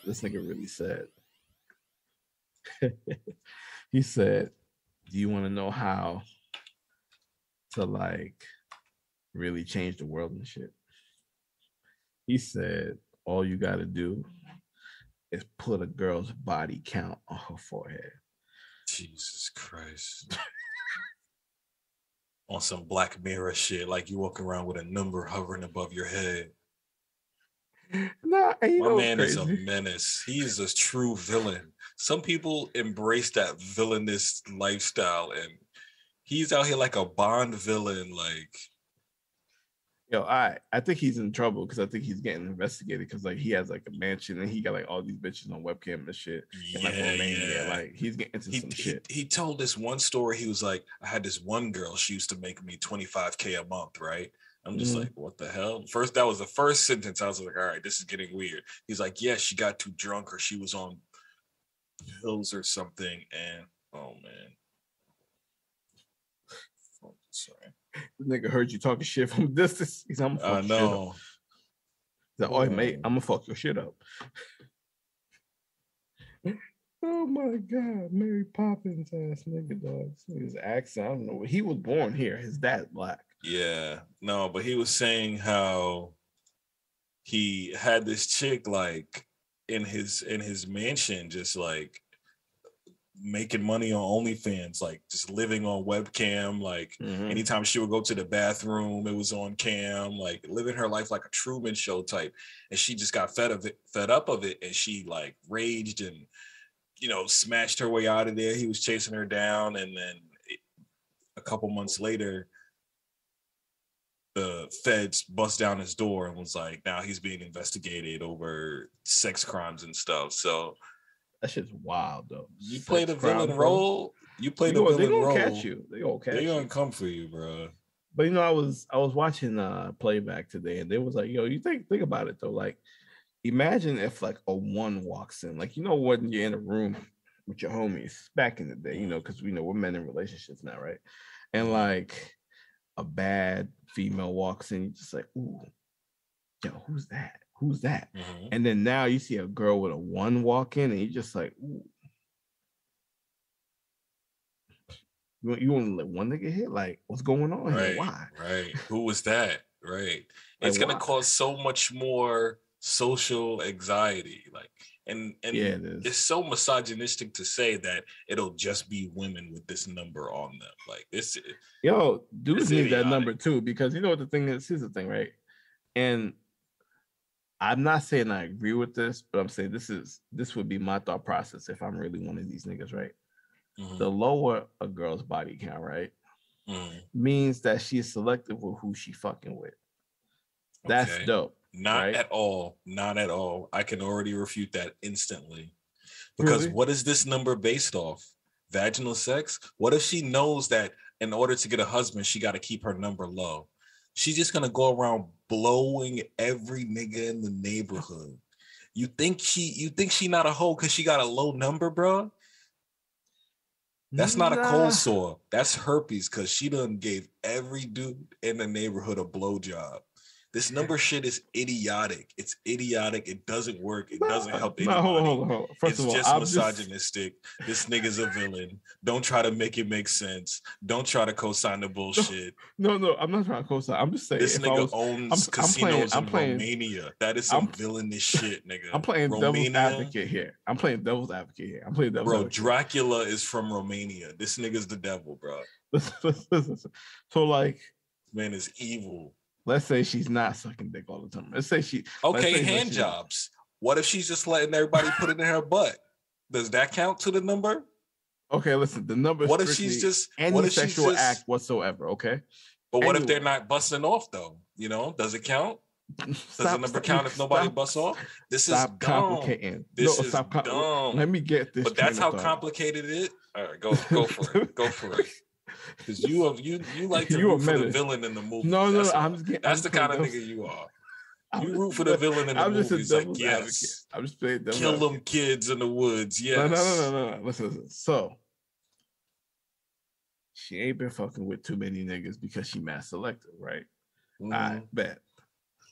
This nigga really said. He said, "Do you want to know how to like really change the world and shit?" He said, "All you got to do is put a girl's body count on her forehead." Jesus Christ. On some Black Mirror shit, like you walking around with a number hovering above your head. Nah, my man is a menace. He is a true villain. Some people embrace that villainous lifestyle, and he's out here like a Bond villain. Like, yo, I think he's in trouble because I think he's getting investigated because like he has like a mansion and he got like all these bitches on webcam and shit. And, like Romania, like he's getting into some shit. He told this one story. He was like, I had this one girl. She used to make me $25K a month, right? I'm just like, what the hell? That was the first sentence. I was like, all right, this is getting weird. He's like, yeah, she got too drunk or she was on pills or something. And oh man. Oh, sorry. This nigga heard you talking shit from distance. He's like, I'm gonna fuck your shit up. He's like, oh mate, I'm gonna fuck your shit up. Oh my God, Mary Poppins ass nigga, dog. His accent, I don't know. He was born here. His dad's Black. Yeah, no, but he was saying how he had this chick like in his mansion, just like making money on OnlyFans, like just living on webcam. Like anytime she would go to the bathroom, it was on cam. Like living her life like a Truman Show type. And she just got fed up of it, and she like raged and smashed her way out of there. He was chasing her down, and then a couple months later, the feds bust down his door and was like, now he's being investigated over sex crimes and stuff. So that shit's wild, though. You play the villain role. You play the villain role. They're gonna catch you. They're gonna come for you, bro. But I was watching playback today, and they was like, yo, you think about it though. Like, imagine if like a one walks in, like when you're in a room with your homies back in the day, because we're men in relationships now, right? And like a bad female walks in, you're just like, ooh, yo, who's that? Who's that? And then now you see a girl with a one walk in, and you're just like, ooh. You want to let one nigga hit? Like, what's going on here? Why? Right. Who was that? Right. It's gonna cause so much more social anxiety. Like, and yeah, it's so misogynistic to say that it'll just be women with this number on them. Like this. Yo, dudes need that number too, because you know what the thing is? Here's the thing, right? And I'm not saying I agree with this, but I'm saying this would be my thought process if I'm really one of these niggas, right? The lower a girl's body count, right, means that she's selective with who she fucking with. That's dope. Not at all. Not at all. I can already refute that instantly. Because what is this number based off? Vaginal sex? What if she knows that in order to get a husband, she got to keep her number low? She's just gonna go around blowing every nigga in the neighborhood. You think she not a hoe because she got a low number, bro? That's not a cold sore. That's herpes, because she done gave every dude in the neighborhood a blowjob. This number shit is idiotic. It's idiotic. It doesn't work. It doesn't help anybody. Hold on. First of all, it's just misogynistic. This nigga's a villain. Don't try to make it make sense. Don't try to co-sign the bullshit. No, I'm not trying to co-sign. I'm just saying this nigga owns casinos in Romania. That is some villainous shit, nigga. I'm playing devil's advocate here. Bro, Dracula is from Romania. This nigga's the devil, bro. So like, man is evil. Let's say she's not sucking dick all the time. Let's say hand jobs. What if she's just letting everybody put it in her butt? Does that count to the number? Okay, listen, the number. What if she's just any sexual act whatsoever? Okay, but what if they're not busting off though? Does it count? Does the number count if nobody busts off? This is dumb. Complicating. Dumb. Let me get this. But that's how complicated it is. All right, go for it. Go for it. Because you like to root for the villain in the movie. No, that's the kind of nigga you are. You root for the villain in the movie. It's like, yes, I'm just playing devil's kill them kids in the woods. Yes. No. Listen. So she ain't been fucking with too many niggas because she mad selective, right? Mhm. I bet.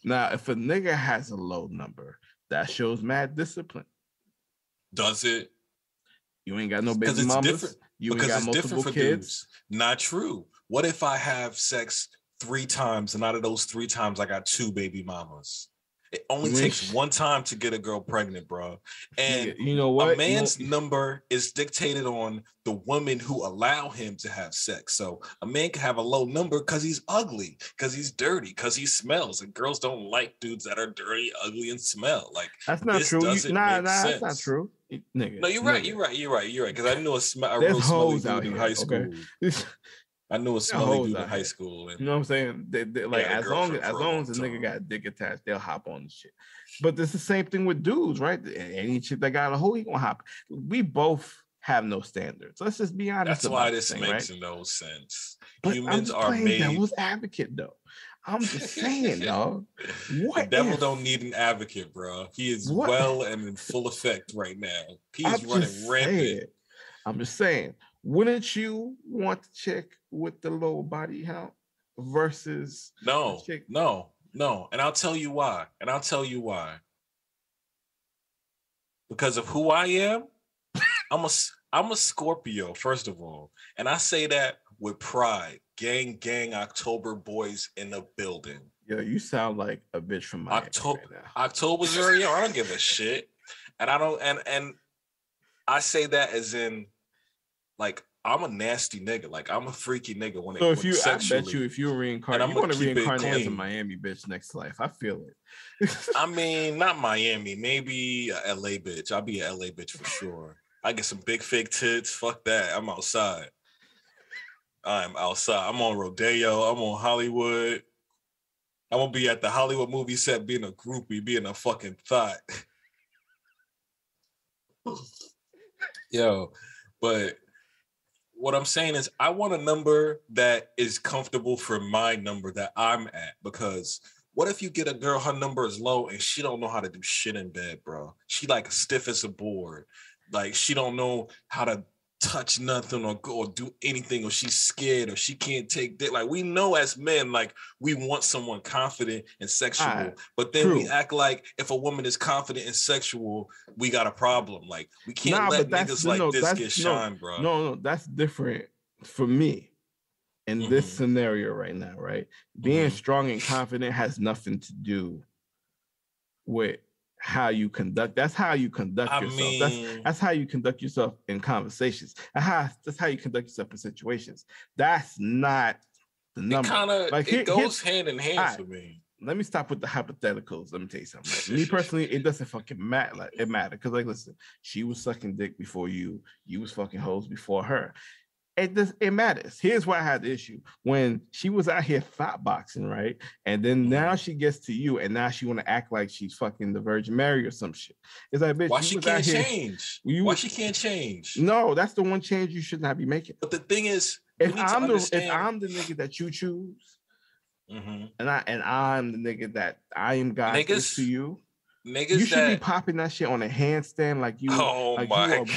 Now, if a nigga has a low number, that shows mad discipline. Does it? You ain't got no Because baby it's mamas. different. You ain't Because got it's multiple different for kids. dudes. Not true. What if I have sex 3 times and out of those 3 times I got 2 baby mamas? It only You ain't takes one time to get a girl pregnant, bro. And Nigga, you know what? a man's number is dictated on the women who allow him to have sex. So a man can have a low number because he's ugly, because he's dirty, because he smells. And girls don't like dudes that are dirty, ugly, and smell. Like, That's not this true. doesn't make That's sense. not true. Nigga. No, you're right. You're right. Because I knew a There's real smelly hoes dude out in here, high school. okay? I knew a There smelly hoes dude in out high here. school. And You know what I'm saying? Like, had a as long girlfriend for a as the long nigga time. got dick attached, they'll hop on the shit. But it's the same thing with dudes, right? Any chick that got a hoe, he gonna hop. We both have no standards. Let's just be honest. that's why about this thing, makes right? no sense. But Humans are made. Devil's advocate, though. I'm just saying, dog. The devil don't need an advocate, bro. He is well and in full effect right now. He is running rampant. I'm just saying. Wouldn't you want the chick with the low body count versus no. And I'll tell you why. Because of who I am, I'm a Scorpio, first of all. And I say that with pride. Gang, October boys in the building. Yo, you sound like a bitch from Miami right now. October's very young. I don't give a shit. And I don't and I say that as in, like, I'm a nasty nigga. Like, I'm a freaky nigga when so it if you sexually. I bet you if you reincarnate, you want to reincarnate as a Miami bitch next life. I feel it. I mean, not Miami, maybe a LA bitch. I'll be an LA bitch for sure. I get some big fake tits. Fuck that. I'm outside. I'm on Rodeo. I'm on Hollywood. I'm gonna be at the Hollywood movie set being a groupie, being a fucking thought. Yo, but what I'm saying is I want a number that is comfortable for my number that I'm at, because what if you get a girl, her number is low and she don't know how to do shit in bed, bro? She like stiff as a board. Like, she don't know how to touch nothing or do anything, or she's scared, or she can't take dick. Like, we know as men, like, we want someone confident and sexual, but then we act like if a woman is confident and sexual, we got a problem. Like, we can't let niggas like this get shine, bro. No, that's different for me in this scenario right now, right? Being strong and confident has nothing to do with how you conduct. That's how you conduct yourself. That's how you conduct yourself in conversations. That's how you conduct yourself in situations. That's not the number. It goes hand in hand for me. Let me stop with the hypotheticals. Let me tell you something. Like, me personally, it doesn't fucking matter. Like, it matters because, like, listen, she was sucking dick before you. You was fucking hoes before her. It matters. Here's why I had the issue. When she was out here fat boxing, right? And then now she gets to you, and now she want to act like she's fucking the Virgin Mary or some shit. It's like, bitch, why she can't change? Why she can't change? No, that's the one change you should not be making. But the thing is, if I'm the nigga that you choose, and I'm the nigga that I am God to you. Niggas, you should be popping that shit on a handstand like you are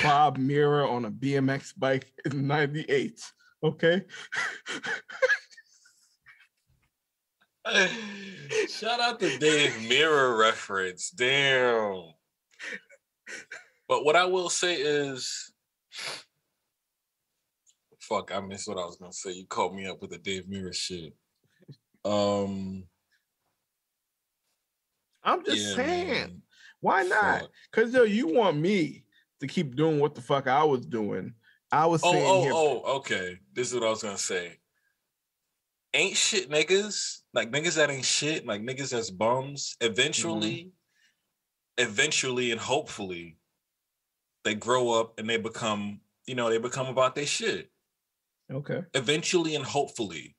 Bob Mirror on a BMX bike in '98. Okay. Shout out to Dave Mirror reference. Damn. But what I will say is, fuck, I missed what I was gonna say. You caught me up with the Dave Mirror shit. I'm just saying, man. Why not? Because you want me to keep doing what the fuck I was doing. I was saying, okay. This is what I was gonna say. Ain't shit niggas, like niggas that ain't shit, like niggas that's bums. Eventually, and hopefully, they grow up and they become about their shit. Okay. Eventually and hopefully,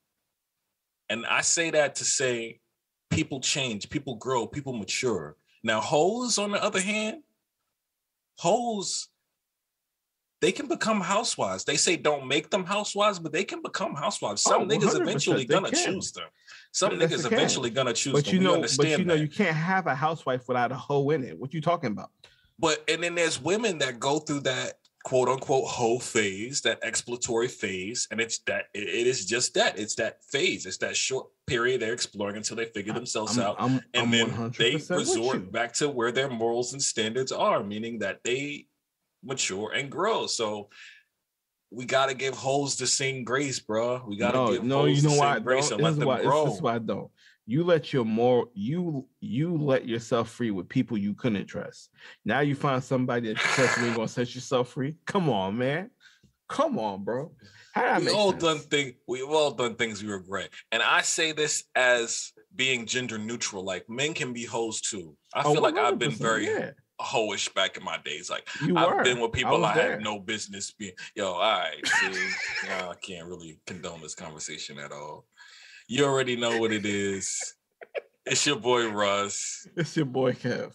and I say that to say, people change, people grow, people mature. Now, hoes, on the other hand, they can become housewives. They say don't make them housewives, but they can become housewives. Some niggas eventually gonna choose them. Some niggas eventually gonna choose them. You can't have a housewife without a hoe in it. What you talking about? And then there's women that go through that quote unquote hoe phase, that exploratory phase, and it's that it is just that. It's that phase. It's that short period they're exploring until they figure themselves out, and then 100% they resort with you. back to where their morals and standards are, meaning that they mature and grow. So we gotta give hoes the same grace, bro. We gotta give hoes the same grace and let them grow. This is why I don't. You let your more you let yourself free with people you couldn't trust. Now you find somebody that you trust and you're gonna set yourself free. Come on, man. Come on, bro. We've all done things we regret. And I say this as being gender neutral. Like, men can be hoes too. I feel like I've been very hoish back in my days. Like, I've been with people I had no business being. Yo, all right, see, I can't really condone this conversation at all. You already know what it is. It's your boy Russ. It's your boy Kev.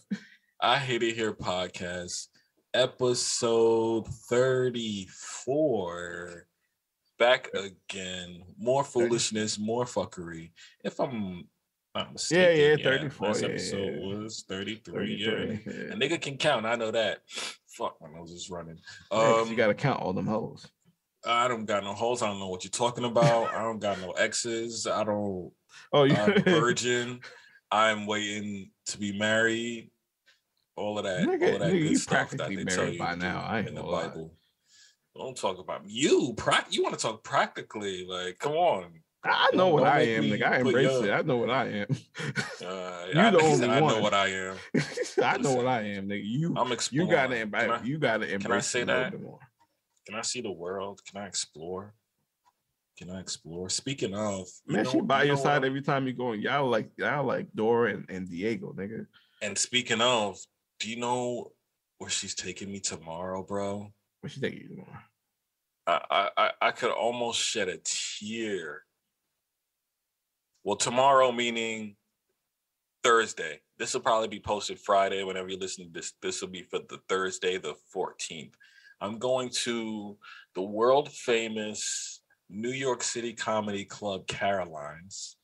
I Hate It Here podcast, episode 34. Back again. More foolishness, more fuckery. If I'm not mistaken. Yeah, 34. Last episode was 33. Yeah. A nigga can count. I know that. Fuck, my nose is running. You gotta count all them hoes. I don't got no hoes. I don't know what you're talking about. I don't got no exes. I'm a virgin. I'm waiting to be married. All of that. Nigga, all of that good stuff that they tell you by now. I ain't in the Bible. Don't talk about you. You want to talk practically? Like, come on. I know what I am. Nigga, I embrace it. I know what I am. You're the only one. I know what I am. I know what I am, nigga. I'm exploring. You gotta embrace. Can I say that? Can I see the world? Can I explore? Speaking of, man, she by your side every time you go. Y'all like Dora and Diego, nigga. And speaking of, do you know where she's taking me tomorrow, bro? Where she taking you tomorrow? I could almost shed a tear. Well, tomorrow meaning Thursday. This will probably be posted Friday. Whenever you listen to this, this will be for the Thursday, the 14th. I'm going to the world famous New York City comedy club Caroline's,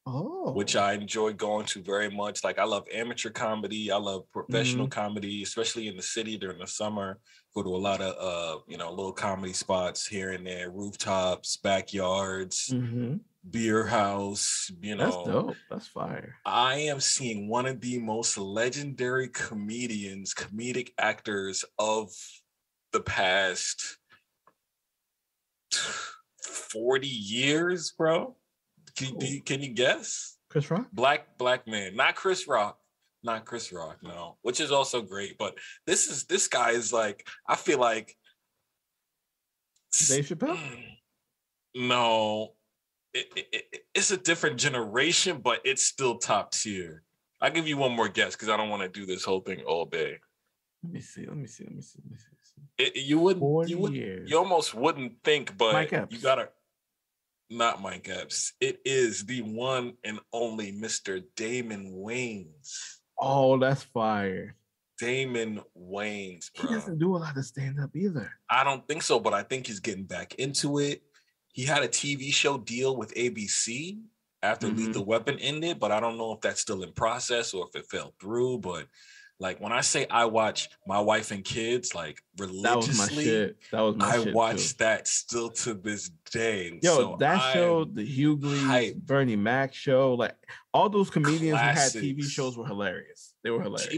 which I enjoy going to very much. Like, I love amateur comedy. I love professional comedy, especially in the city during the summer. Go to a lot of, little comedy spots here and there, rooftops, backyards, beer house, That's dope. That's fire. I am seeing one of the most legendary comedic actors of the past 40 years, bro. Can you guess? Chris Rock? Black man. Not Chris Rock, no. Which is also great, but this guy is like, I feel like Dave Chappelle? No. It's a different generation, but it's still top tier. I'll give you one more guess because I don't want to do this whole thing all day. Let me see. You almost wouldn't think, but Mike Epps. You gotta. Not Mike Epps. It is the one and only Mr. Damon Wayans. Oh, that's fire. Damon Wayans, bro. He doesn't do a lot of stand-up either. I don't think so, but I think he's getting back into it. He had a TV show deal with ABC after Lethal Weapon ended, but I don't know if that's still in process or if it fell through. But like, when I say I watch My Wife and Kids, like, religiously, that was my shit. I watch that still to this day. Yo, so that show, the Hughley, Bernie Mac show, like, all those comedians who had TV shows were hilarious. They were hilarious.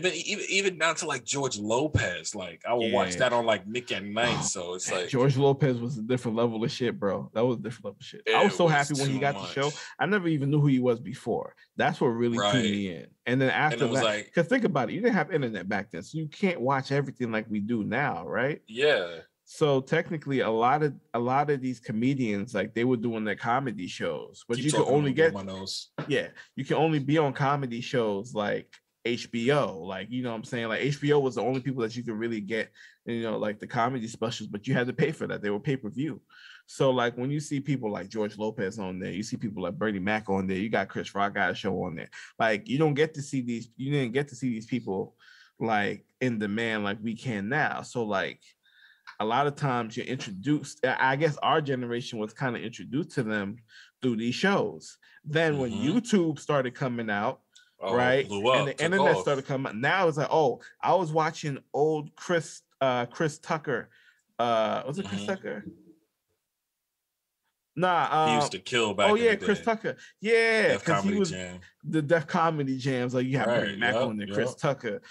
Even down to like George Lopez. Like, I would watch that on like Nick at Night. So it's like George Lopez was a different level of shit, bro. That was a different level of shit. I was so happy when he got the show. I never even knew who he was before. That's what really tuned me in. And then after that, because think about it, you didn't have internet back then, so you can't watch everything like we do now, right? Yeah. So technically, a lot of these comedians, like, they were doing their comedy shows, but you can only you can only be on comedy shows like HBO, like, you know what I'm saying? Like, HBO was the only people that you could really get, like the comedy specials, but you had to pay for that. They were pay-per-view. So like, when you see people like George Lopez on there, you see people like Bernie Mac on there, you got Chris Rock got a show on there. Like, you didn't get to see these people like in demand like we can now. So like, a lot of times you're introduced, I guess our generation was kind of introduced to them through these shows. Then when YouTube started coming out, right, and the internet started coming out, now it's like, I was watching old Chris Tucker Was it Chris Mhm. Tucker? He Nah. used to kill Oh back in yeah, the Chris day. Tucker. Yeah, Def because he Comedy was Jam. the Def Comedy Jams. Like you had Bernie Right. Mac Yep. on there, Chris Yep. Tucker,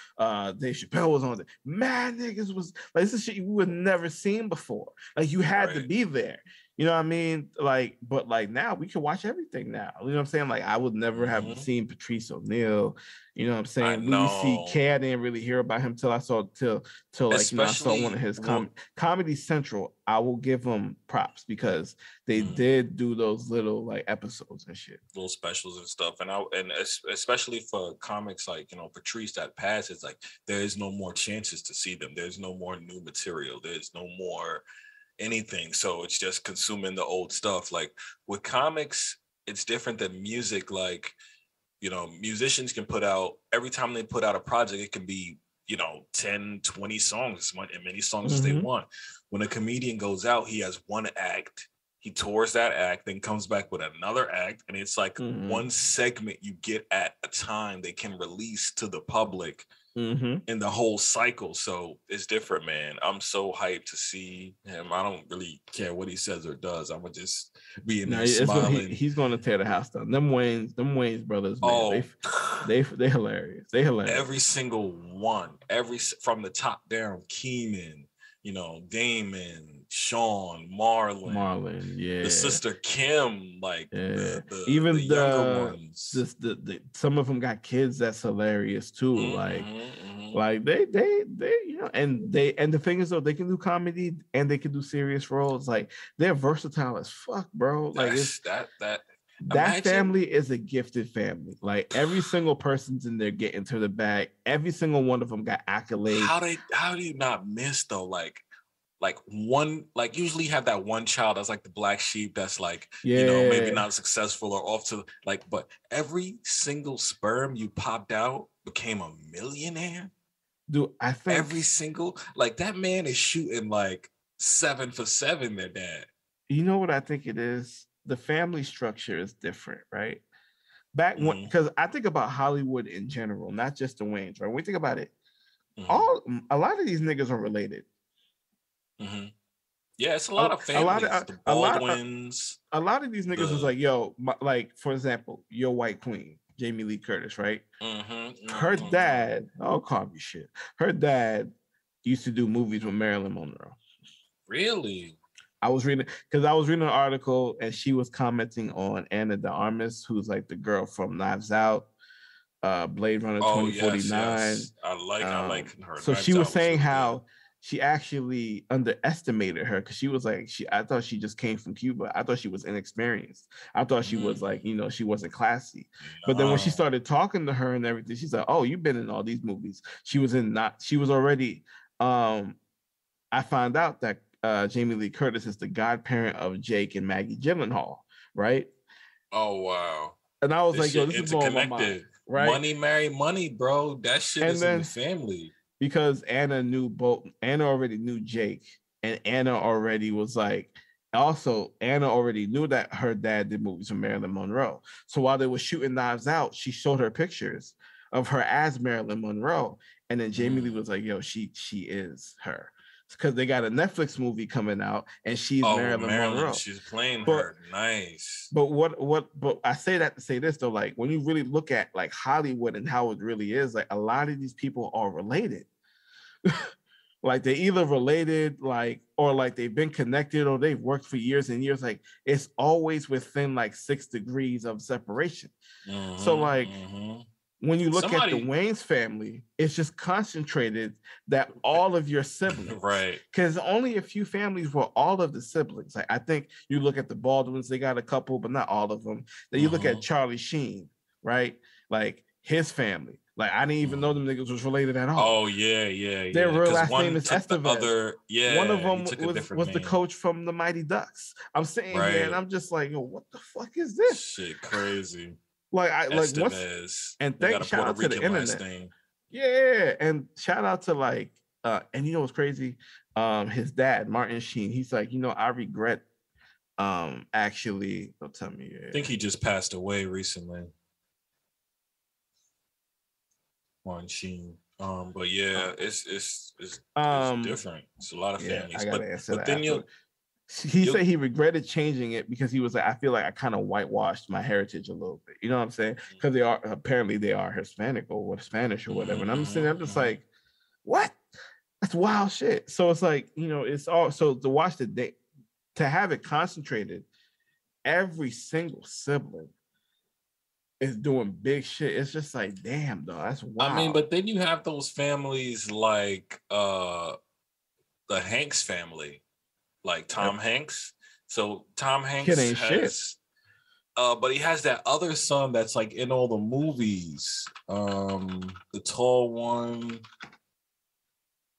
Dave Chappelle was on there. Mad niggas was like this is shit you would never seen before. Like you had to Right. be there. You know what I mean? Like, but like now we can watch everything now. You know what I'm saying? Like I would never have Mhm. seen Patrice O'Neal. You know what I'm I saying? Louis know. C.K. I didn't really hear about him till I saw till like I saw one of Especially his well, Comedy Central. I will give them props because they did do those little like episodes and shit. little specials and stuff, and especially for comics like Patrice that passes, like there is no more chances to see them. There's no more new material. There's no more anything. So it's just consuming the old stuff. Like with comics, it's different than music. Like musicians can put out every time they put out a project, it can be 10, 20 songs, as many songs as they want. When a comedian goes out, he has one act. He tours that act, then comes back with another act, and it's like one segment you get at a time they can release to the public in the whole cycle. So it's different, man. I'm so hyped to see him. I don't really care what he says or does. I'm gonna just be in there smiling. He's gonna tear the house down. Them Wayne's brothers, man. Oh, they hilarious. They hilarious. Every single one, from the top down. Keenan, Damon, Sean, Marlon, yeah, the sister Kim, like even the younger ones. The some of them got kids that's hilarious too. Like they and the thing is though, they can do comedy and they can do serious roles. Like they're versatile as fuck, bro. Like that family is a gifted family. Like every single person's in there getting to the bag. Every single one of them got accolades. How do you not miss though? Like one, like usually have that one child that's like the black sheep that's like maybe not successful or off to but every single sperm you popped out became a millionaire. Dude, I think every single that man is shooting like 7 for 7. Their dad. You know what I think it is? The family structure is different, right? Back when, because I think about Hollywood in general, not just the Wayans, right? When we think about it, a lot of these niggas are related. Yeah, it's a lot of families. The Baldwins. A lot of these niggas was like, yo, like for example, your white queen, Jamie Lee Curtis, right? Her dad, oh, call me shit. Her dad used to do movies with Marilyn Monroe. Really? I was reading an article and she was commenting on Ana de Armas, who's like the girl from Knives Out, Blade Runner 2049. Yes. I like her. So she was saying how she actually underestimated her because she was like, I thought she just came from Cuba. I thought she was inexperienced. I thought she was like, she wasn't classy. But then when she started talking to her and everything, she's like, oh, you've been in all these movies. She was already, I found out that Jamie Lee Curtis is the godparent of Jake and Maggie Gyllenhaal, right? Oh, wow. And I was like, yo, this is blowing my mind, right? Money, marry money, bro. That shit is in the family. Because Anna already knew Jake, and Anna already was like, also, Anna already knew that her dad did movies with Marilyn Monroe. So while they were shooting Knives Out, she showed her pictures of her as Marilyn Monroe. And then Jamie Lee was like, yo, she is her. Because they got a Netflix movie coming out and she's Marilyn Monroe. She's playing her. Nice. But I say that to say this though, like when you really look at like Hollywood and how it really is, like a lot of these people are related. Like they either related, like, or like they've been connected or they've worked for years and years. Like it's always within like 6 degrees of separation. So like when you look at the Wayans family, it's just concentrated that all of your siblings, right? Because only a few families were all of the siblings. Like I think you look at the Baldwins, they got a couple, but not all of them. Then you look at Charlie Sheen, right? Like his family. Like I didn't even know them niggas was related at all. Oh yeah. Their real last name is Estevez. One of them was the coach from the Mighty Ducks. I'm sitting here and I'm just like, yo, what the fuck is this? Shit, crazy. Like once, and shout out to the internet. Yeah, and shout out to like, and you know what's crazy? His dad, Martin Sheen. He's like, I regret, actually. Don't tell me. I think he just passed away recently. Martin Sheen. But yeah, it's different. It's a lot of yeah, families. I gotta answer But that then after. He you said he regretted changing it because he was like, I feel like I kind of whitewashed my heritage a little bit. You know what I'm saying? Because they are Hispanic or Spanish or whatever. And I'm sitting, I'm just like, what? That's wild shit. So it's like, it's all so to watch the day, to have it concentrated, every single sibling is doing big shit. It's just like, damn, though, that's wild. I mean, but then you have those families like the Hanks family, like Tom Hanks. So Tom Hanks ain't shit. has but he has that other son that's like in all the movies. The tall one.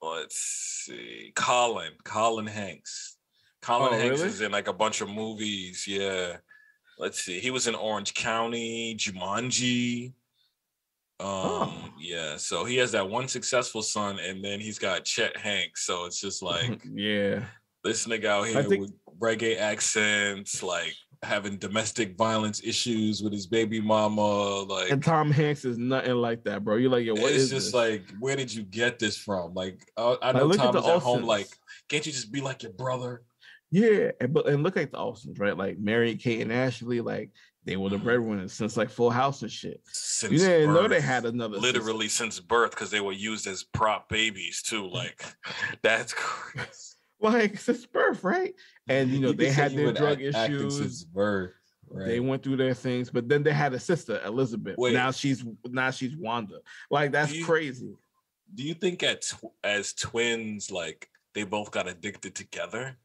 Let's see. Colin Hanks. Colin Hanks really? is in like a bunch of movies. Yeah. Let's see. He was in Orange County, Jumanji. Yeah. So he has that one successful son, and then he's got Chet Hanks. So it's just like, yeah, this nigga out here with reggae accents, like having domestic violence issues with his baby mama, like. And Tom Hanks is nothing like that, bro. You're like, yo, what is just this? like, where did you get this from? Like, I know Tom is at home. Like, can't you just be like your brother? Yeah, and look at the Olsons, right? Like Mary, Kate, and Ashley, like they were the breadwinners since like Full House and shit. Since you didn't birth, know they had another. Literally since birth, because they were used as prop babies too. Like, that's crazy. Like since birth, right? And they had their drug issues since birth. Right. They went through their things, but then they had a sister, Elizabeth. Wait. Now she's Wanda. Like that's crazy. Do you think as twins, like they both got addicted together?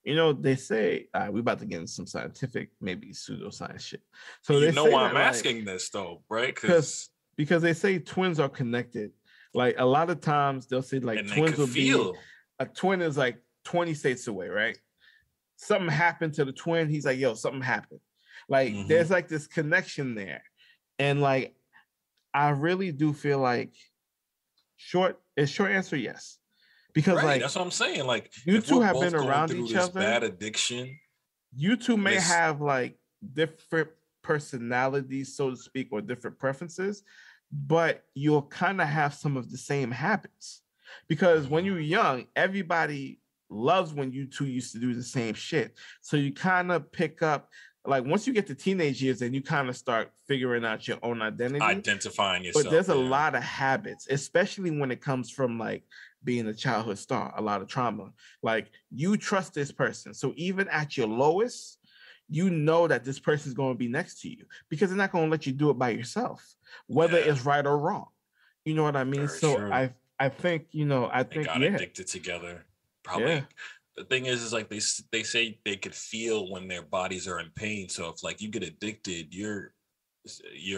They say we about to get into some scientific, maybe pseudoscience shit. So why I'm asking this though, right? Because they say twins are connected. Like a lot of times they'll say like twins will be a twin is like 20 states away, right? Something happened to the twin. He's like, yo, something happened. Like there's like this connection there. And like I really do feel like short answer, yes. Because like that's what I'm saying. Like you two have been around each other. Bad addiction. You two may have like different personalities, so to speak, or different preferences, but you'll kind of have some of the same habits. Because when you're young, everybody loves when you two used to do the same shit. So you kind of pick up, like once you get to teenage years, then you kind of start figuring out your own identity, identifying yourself. But there's a lot of habits, especially when it comes from like being a childhood star, a lot of trauma. Like you trust this person, so even at your lowest, you know that this person is going to be next to you because they're not going to let you do it by yourself, whether it's right or wrong. You know what I mean? Very so true. I think they got addicted together. Probably. Yeah. The thing is like they say they could feel when their bodies are in pain. So if like you get addicted, your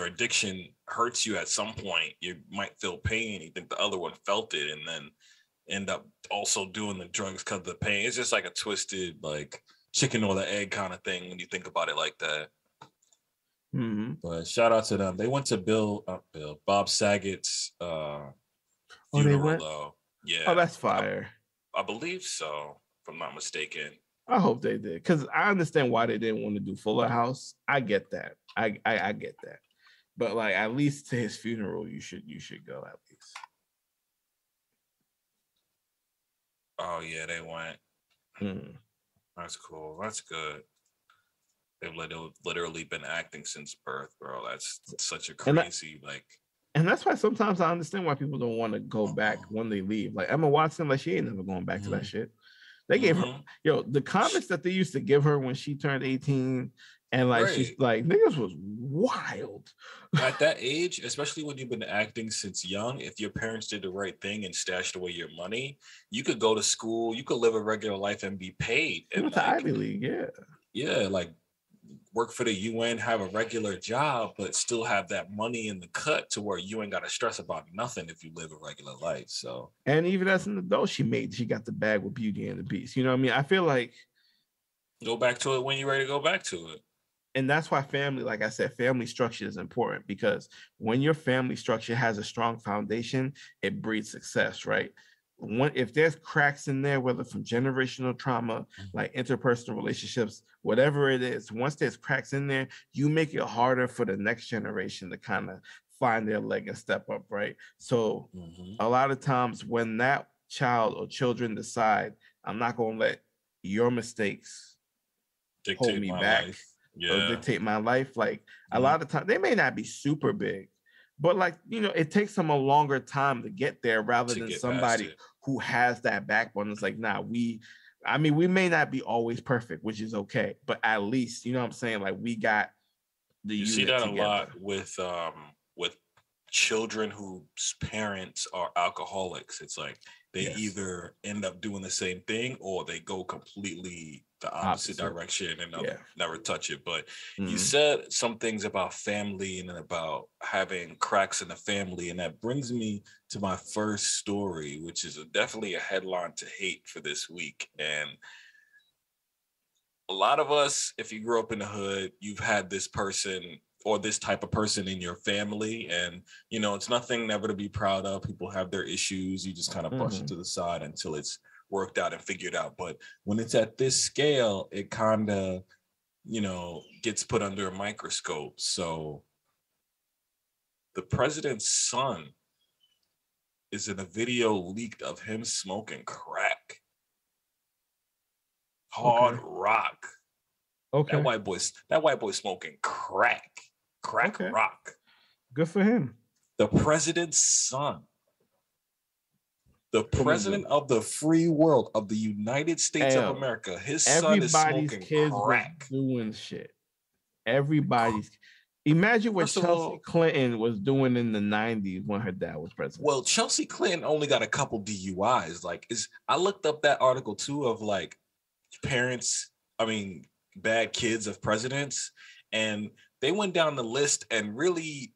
addiction hurts you at some point. You might feel pain. You think the other one felt it, and then end up also doing the drugs because of the pain. It's just like a twisted like chicken or the egg kind of thing when you think about it like that. Mm-hmm. But shout out to them. They went to Bob Saget's funeral though. Yeah. Oh, that's fire. I believe so, if I'm not mistaken. I hope they did, because I understand why they didn't want to do Fuller House. I get that. I get that. But like at least to his funeral, you should go at least. Oh yeah, they went. That's cool. That's good. They've literally been acting since birth, bro. That's such a crazy And that's why sometimes I understand why people don't want to go back when they leave. Like Emma Watson, like she ain't never going back to that shit. They gave her, the comments that they used to give her when she turned 18, and like she's like, niggas was wild. At that age, especially when you've been acting since young, if your parents did the right thing and stashed away your money, you could go to school, you could live a regular life and be paid. And went to Ivy League, yeah. Yeah, like work for the UN, have a regular job, but still have that money in the cut to where you ain't got to stress about nothing if you live a regular life. So, and even as an adult, she got the bag with Beauty and the Beast. You know what I mean? I feel like go back to it when you're ready to go back to it. And that's why family, like I said, family structure is important, because when your family structure has a strong foundation, it breeds success, right? If there's cracks in there, whether from generational trauma, like interpersonal relationships, whatever it is, once there's cracks in there, you make it harder for the next generation to kind of find their leg and step up, right? So a lot of times when that child or children decide, I'm not going to let your mistakes hold me back or dictate my life, like a lot of times they may not be super big, but like, you know, it takes them a longer time to get there rather than somebody who has that backbone. It's like, nah, we may not be always perfect, which is okay, but at least, you know what I'm saying, like we got the you unit see that together. a lot with children whose parents are alcoholics. It's like they either end up doing the same thing or they go completely the opposite direction and never touch it. But you said some things about family and about having cracks in the family, and that brings me to my first story, which is definitely a headline to hate for this week. And a lot of us, if you grew up in the hood, you've had this person or this type of person in your family, and you know, it's nothing never to be proud of. People have their issues. You just kind of brush it to the side until it's worked out and figured out. But when it's at this scale, it kind of, you know, gets put under a microscope. So the president's son is in a video leaked of him smoking crack. Hard rock. That white boy smoking crack rock. Good for him. The president's son, the president of the free world of the United States of America, his son is smoking crack. Doing shit. Everybody's. Imagine what Chelsea Clinton was doing in the 90s when her dad was president. Well, Chelsea Clinton only got a couple DUIs. I looked up that article too of like bad kids of presidents, and they went down the list, and really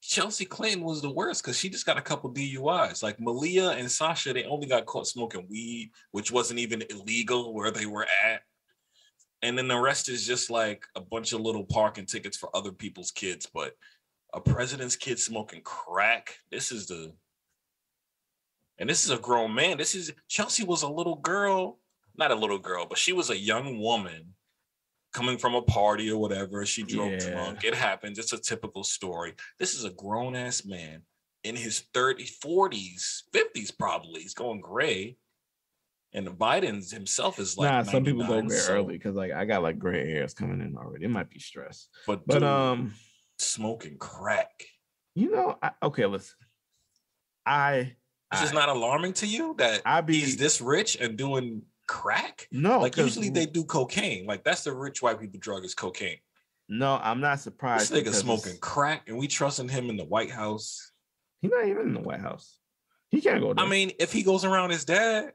Chelsea Clinton was the worst because she just got a couple DUIs. Like Malia and Sasha, they only got caught smoking weed, which wasn't even illegal where they were at. And then the rest is just like a bunch of little parking tickets for other people's kids. But a president's kid smoking crack, this is a grown man. Chelsea was a little girl, not a little girl, but she was a young woman coming from a party or whatever. She drove drunk. It happens. It's a typical story. This is a grown ass man in his 30s, 40s, 50s probably. He's going gray. And Biden himself is like, some people go gray early because like I got like gray hairs coming in already. It might be stress. But dude, smoking crack. You know, listen. This is not alarming to you that he's this rich and doing crack? No, like usually they do cocaine. Like that's the rich white people drug is cocaine. No, I'm not surprised. This nigga smoking crack, and we trusting him in the White House. He's not even in the White House. He can't go there. I mean, if he goes around his dad,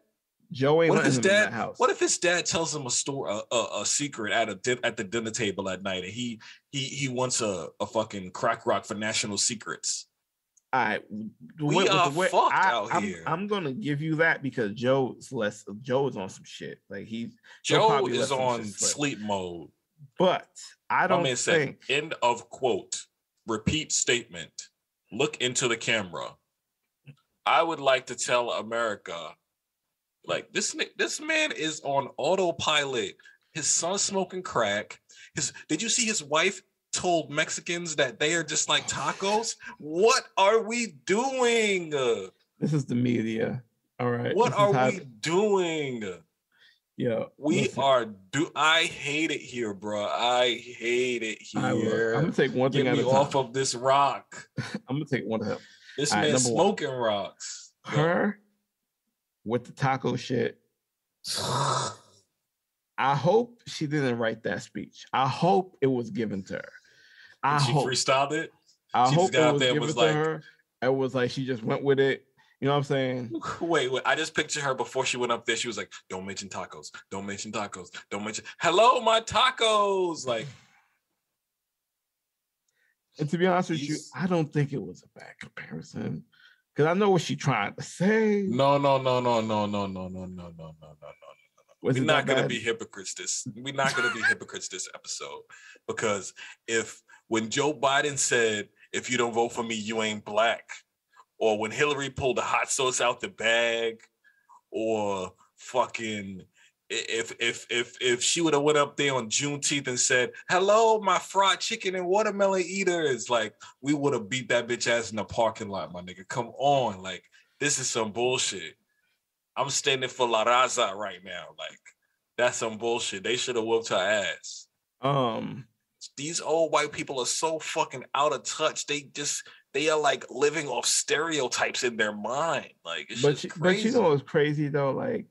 Joe ain't letting him in that house. What if his dad tells him a secret at the dinner table at night, and he wants a fucking crack rock for national secrets? All right, we are fucked out here. I'm gonna give you that because Joe is on some shit. Like Joe is on sleep mode. But I don't think. End of quote. Repeat statement. Look into the camera. I would like to tell America, like this man is on autopilot. His son's smoking crack. Did you see his wife told Mexicans that they are just like tacos? What are we doing? This is the media. All right. What are we doing? Yeah. I hate it here, bro. I hate it here. I'm gonna take one thing at a time. Get me off of this rock. I'm gonna take one of them. This man's smoking rocks. Her with the taco shit. I hope she didn't write that speech. I hope it was given to her. She freestyled it. I hope it was given to her. It was like she just went with it. You know what I'm saying? Wait. I just picture her before she went up there. She was like, "Don't mention tacos. Don't mention tacos. Don't mention. Hello, my tacos." Like, and to be honest with you, I don't think it was a bad comparison because I know what she's trying to say. No. We're not gonna be hypocrites this episode, because when Joe Biden said, "If you don't vote for me, you ain't black," or when Hillary pulled the hot sauce out the bag, or fucking if she would have went up there on Juneteenth and said, "Hello, my fried chicken and watermelon eaters," like we would have beat that bitch ass in the parking lot, my nigga. Come on, like this is some bullshit. I'm standing for La Raza right now. Like that's some bullshit. They should have whooped her ass. These old white people are so fucking out of touch. They are like living off stereotypes in their mind. Like it's just crazy. But you know what's crazy though? Like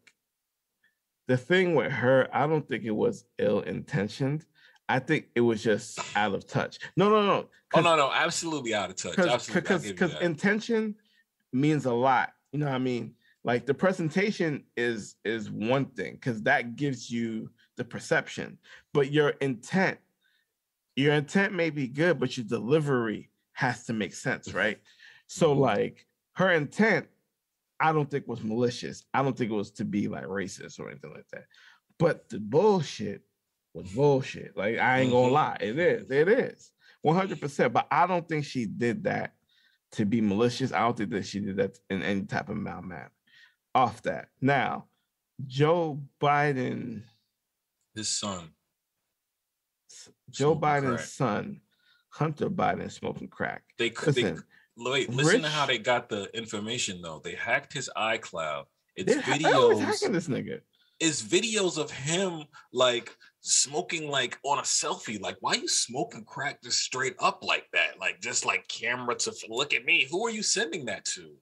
the thing with her, I don't think it was ill-intentioned. I think it was just out of touch. No. Oh no, absolutely out of touch. Because intention means a lot. You know what I mean? Like the presentation is one thing because that gives you the perception, but your intent may be good, but your delivery has to make sense, right? So like her intent, I don't think was malicious. I don't think it was to be like racist or anything like that. But the bullshit was bullshit. Like I ain't gonna lie, it is 100%. But I don't think she did that to be malicious. I don't think that she did that in any type of manner. Off that. Now, Joe Biden, his son, Joe Biden's son, Hunter Biden, smoking crack. Listen to how they got the information though. They hacked his iCloud. It's videos. Hacking this nigga. It's videos of him like smoking like on a selfie. Like, why are you smoking crack just straight up like that? Like just like camera to look at me. Who are you sending that to?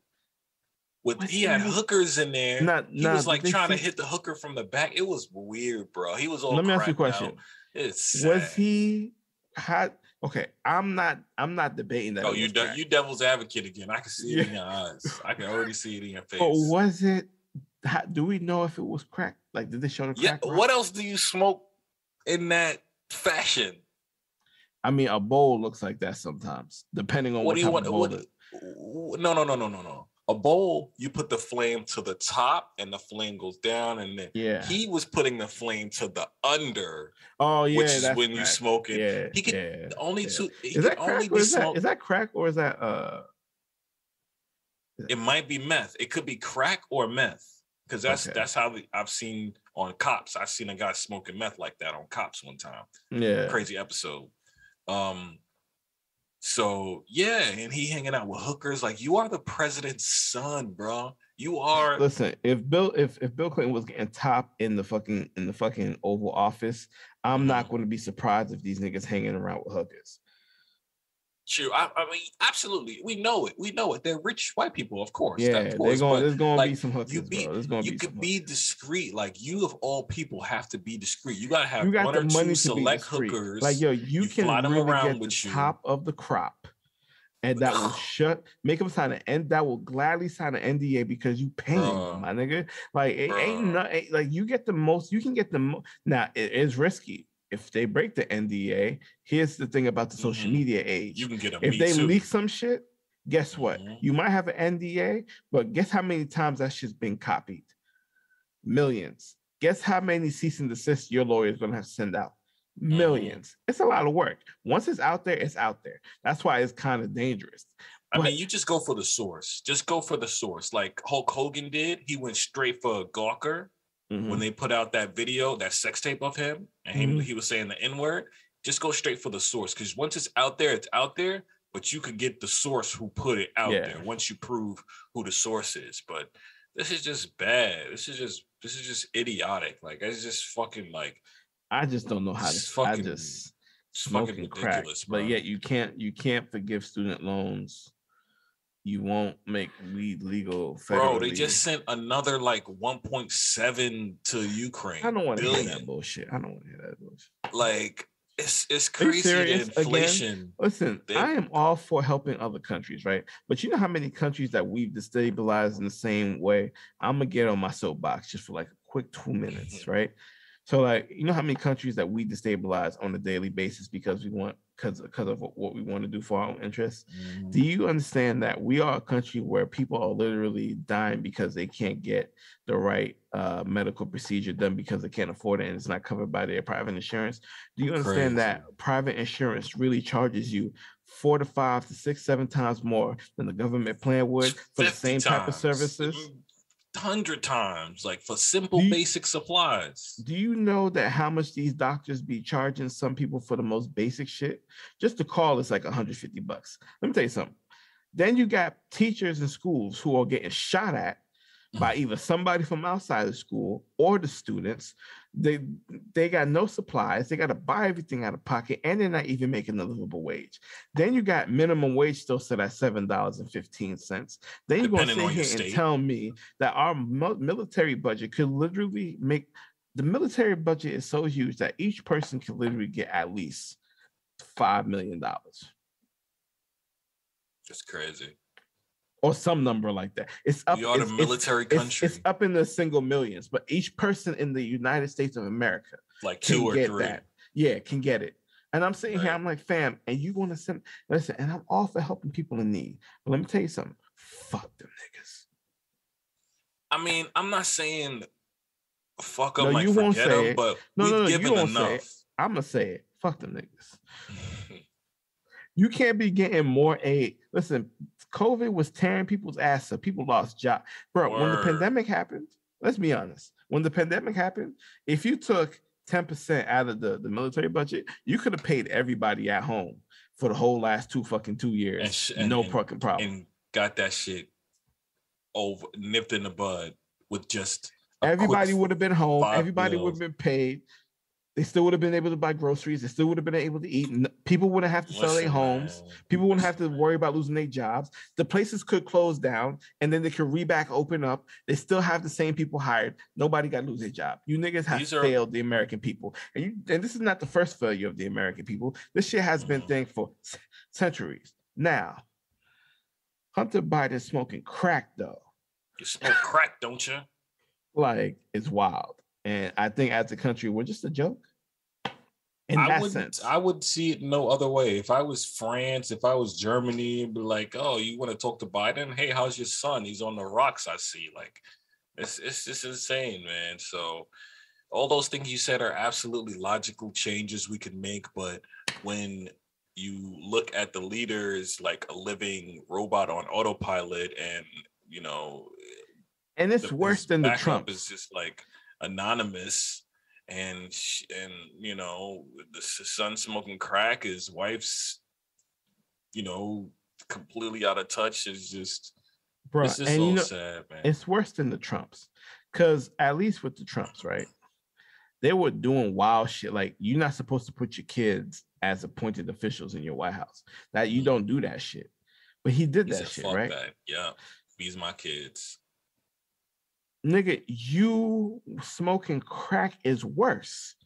He had hookers in there. He was like trying to hit the hooker from the back. It was weird, bro. He was all. Let me ask you a question. It's sad. Was he hot? Okay, I'm not debating that. Oh, you devil's advocate again. I can see it in your eyes. I can already see it in your face. But was it? Do we know if it was crack? Like, did they show the crack? Yeah. What else do you smoke in that fashion? I mean, a bowl looks like that sometimes, depending on what type of bowl it is. No. A bowl, you put the flame to the top and the flame goes down, and then he was putting the flame to the under. Oh yeah, which is when you smoke it. Yeah, he could only two. Is that crack? Is that crack or is that It might be meth. It could be crack or meth because that's how I've seen on Cops. I've seen a guy smoking meth like that on Cops one time. Yeah, crazy episode. So yeah, and he hanging out with hookers. Like, you are the president's son, bro. You are. Listen, if Bill Clinton was getting top in the fucking Oval Office, I'm not going to be surprised if these niggas hanging around with hookers. True. I mean, absolutely. We know it. They're rich white people, of course. Yeah, there's going to be some hookers. You could be discreet. Like, you of all people have to be discreet. You gotta have one or two select hookers. Like, yo, you can fly them around with the top of the crop, and that will make them sign that will gladly sign an NDA because you pay them, my nigga. Like, it ain't like you get the most. You can get the most. Now it is risky. If they break the NDA, here's the thing about the social media age. You can get if they leak some shit, guess what? You might have an NDA, but guess how many times that shit's been copied? Millions. Guess how many cease and desist your lawyer is going to have to send out? Millions. It's a lot of work. Once it's out there, it's out there. That's why it's kind of dangerous. I mean, you just go for the source. Just go for the source. Like Hulk Hogan did. He went straight for Gawker. When they put out that video, that sex tape of him, and he was saying the N-word, just go straight for the source. Because once it's out there, but you could get the source who put it out there once you prove who the source is. But this is just bad. This is just idiotic. Like, it's just fucking like, I just don't know how to. I just smoking crack, but yet you can't forgive student loans. You won't make weed legal federally. Bro, they just sent another like 1.7 to Ukraine. I don't want to hear that bullshit. Like, it's crazy, the inflation. Again? Listen, I am all for helping other countries, right? But you know how many countries that we've destabilized in the same way? I'm gonna get on my soapbox just for like a quick 2 minutes, right? So, like, you know how many countries that we destabilize on a daily basis because of what we want to do for our own interests? Do you understand that we are a country where people are literally dying because they can't get the right medical procedure done because they can't afford it and it's not covered by their private insurance? Do you understand that private insurance really charges you 4 to 5 to 6, 7 times more than the government plan would for the same type of services? 100 times, like for simple basic supplies. Do you know that how much these doctors be charging some people for the most basic shit? Just the call is like $150. Let me tell you something. Then you got teachers in schools who are getting shot at by either somebody from outside the school or the students. They got no supplies. They got to buy everything out of pocket, and they're not even making a livable wage. Then you got minimum wage still set at $7.15. Then you're going to sit here and tell me that our military budget could literally make the military budget is so huge that each person can literally get at least $5 million. That's crazy. Or some number like that. It's up. We are the military country. It's up in the single millions, but each person in the United States of America like 2 or 3 that. Yeah, can get it. And I'm sitting here, I'm like, fam, and you want to send, listen, and I'm all for helping people in need. But let me tell you something. Fuck them niggas. I mean, I'm not saying fuck them, like forget them, but we've given enough. I'm going to say it. Fuck them niggas. You can't be getting more aid. Listen, COVID was tearing people's ass up. People lost jobs. Bro, when the pandemic happened, let's be honest. When the pandemic happened, if you took 10% out of the military budget, you could have paid everybody at home for the whole last 2 years. No fucking problem. And got that shit over nipped in the bud with just everybody would have been home. Everybody would have been paid. They still would have been able to buy groceries. They still would have been able to eat. People wouldn't have to sell their homes. People wouldn't have to worry about losing their jobs. The places could close down, and then they could open up. They still have the same people hired. Nobody got to lose their job. You niggas have failed the American people. And this is not the first failure of the American people. This shit has been thing for centuries. Now, Hunter Biden smoking crack, though. You smoke crack, don't you? Like, it's wild. And I think as a country, we're just a joke. I would see it no other way. If I was France, if I was Germany, it'd be like, oh, you want to talk to Biden? Hey, how's your son? He's on the rocks, I see. Like, it's just insane, man. So all those things you said are absolutely logical changes we can make. But when you look at the leaders like a living robot on autopilot and, you know. And it's worse than the Trump. Is just like anonymous, and you know, the son smoking crack, his wife's, you know, completely out of touch. Is just, bro, this is so you know, sad, man. It's worse than the Trumps, because at least with the Trumps, right, they were doing wild shit. Like, you're not supposed to put your kids as appointed officials in your White House. That you don't do that shit. But he did that shit, right? That. Yeah, these my kids. Nigga, you smoking crack is worse.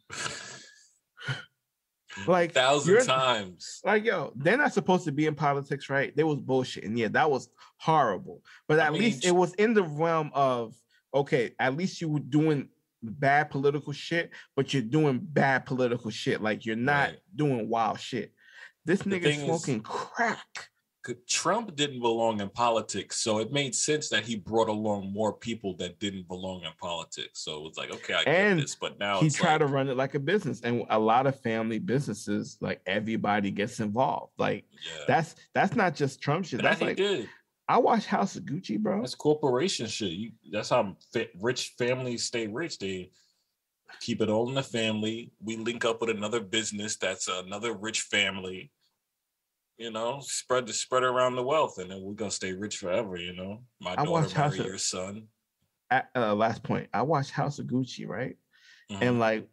Like 1,000 times. Like, yo, they're not supposed to be in politics, right? They was bullshit. And yeah, that was horrible. But at least it was in the realm of, okay, at least you were doing bad political shit, but you're doing bad political shit. Like, you're not doing wild shit. This nigga smoking crack. Trump didn't belong in politics, so it made sense that he brought along more people that didn't belong in politics. So it was like, okay, I get this, but now he tried to run it like a business, and a lot of family businesses, like, everybody gets involved. Like, that's not just Trump shit. That's like, I watch House of Gucci, bro. That's corporation shit. That's how rich families stay rich. They keep it all in the family. We link up with another business that's another rich family. You know, spread around the wealth, and then we're gonna stay rich forever. You know, my daughter marry your son. Last point, I watched House of Gucci, right? Mm-hmm. And like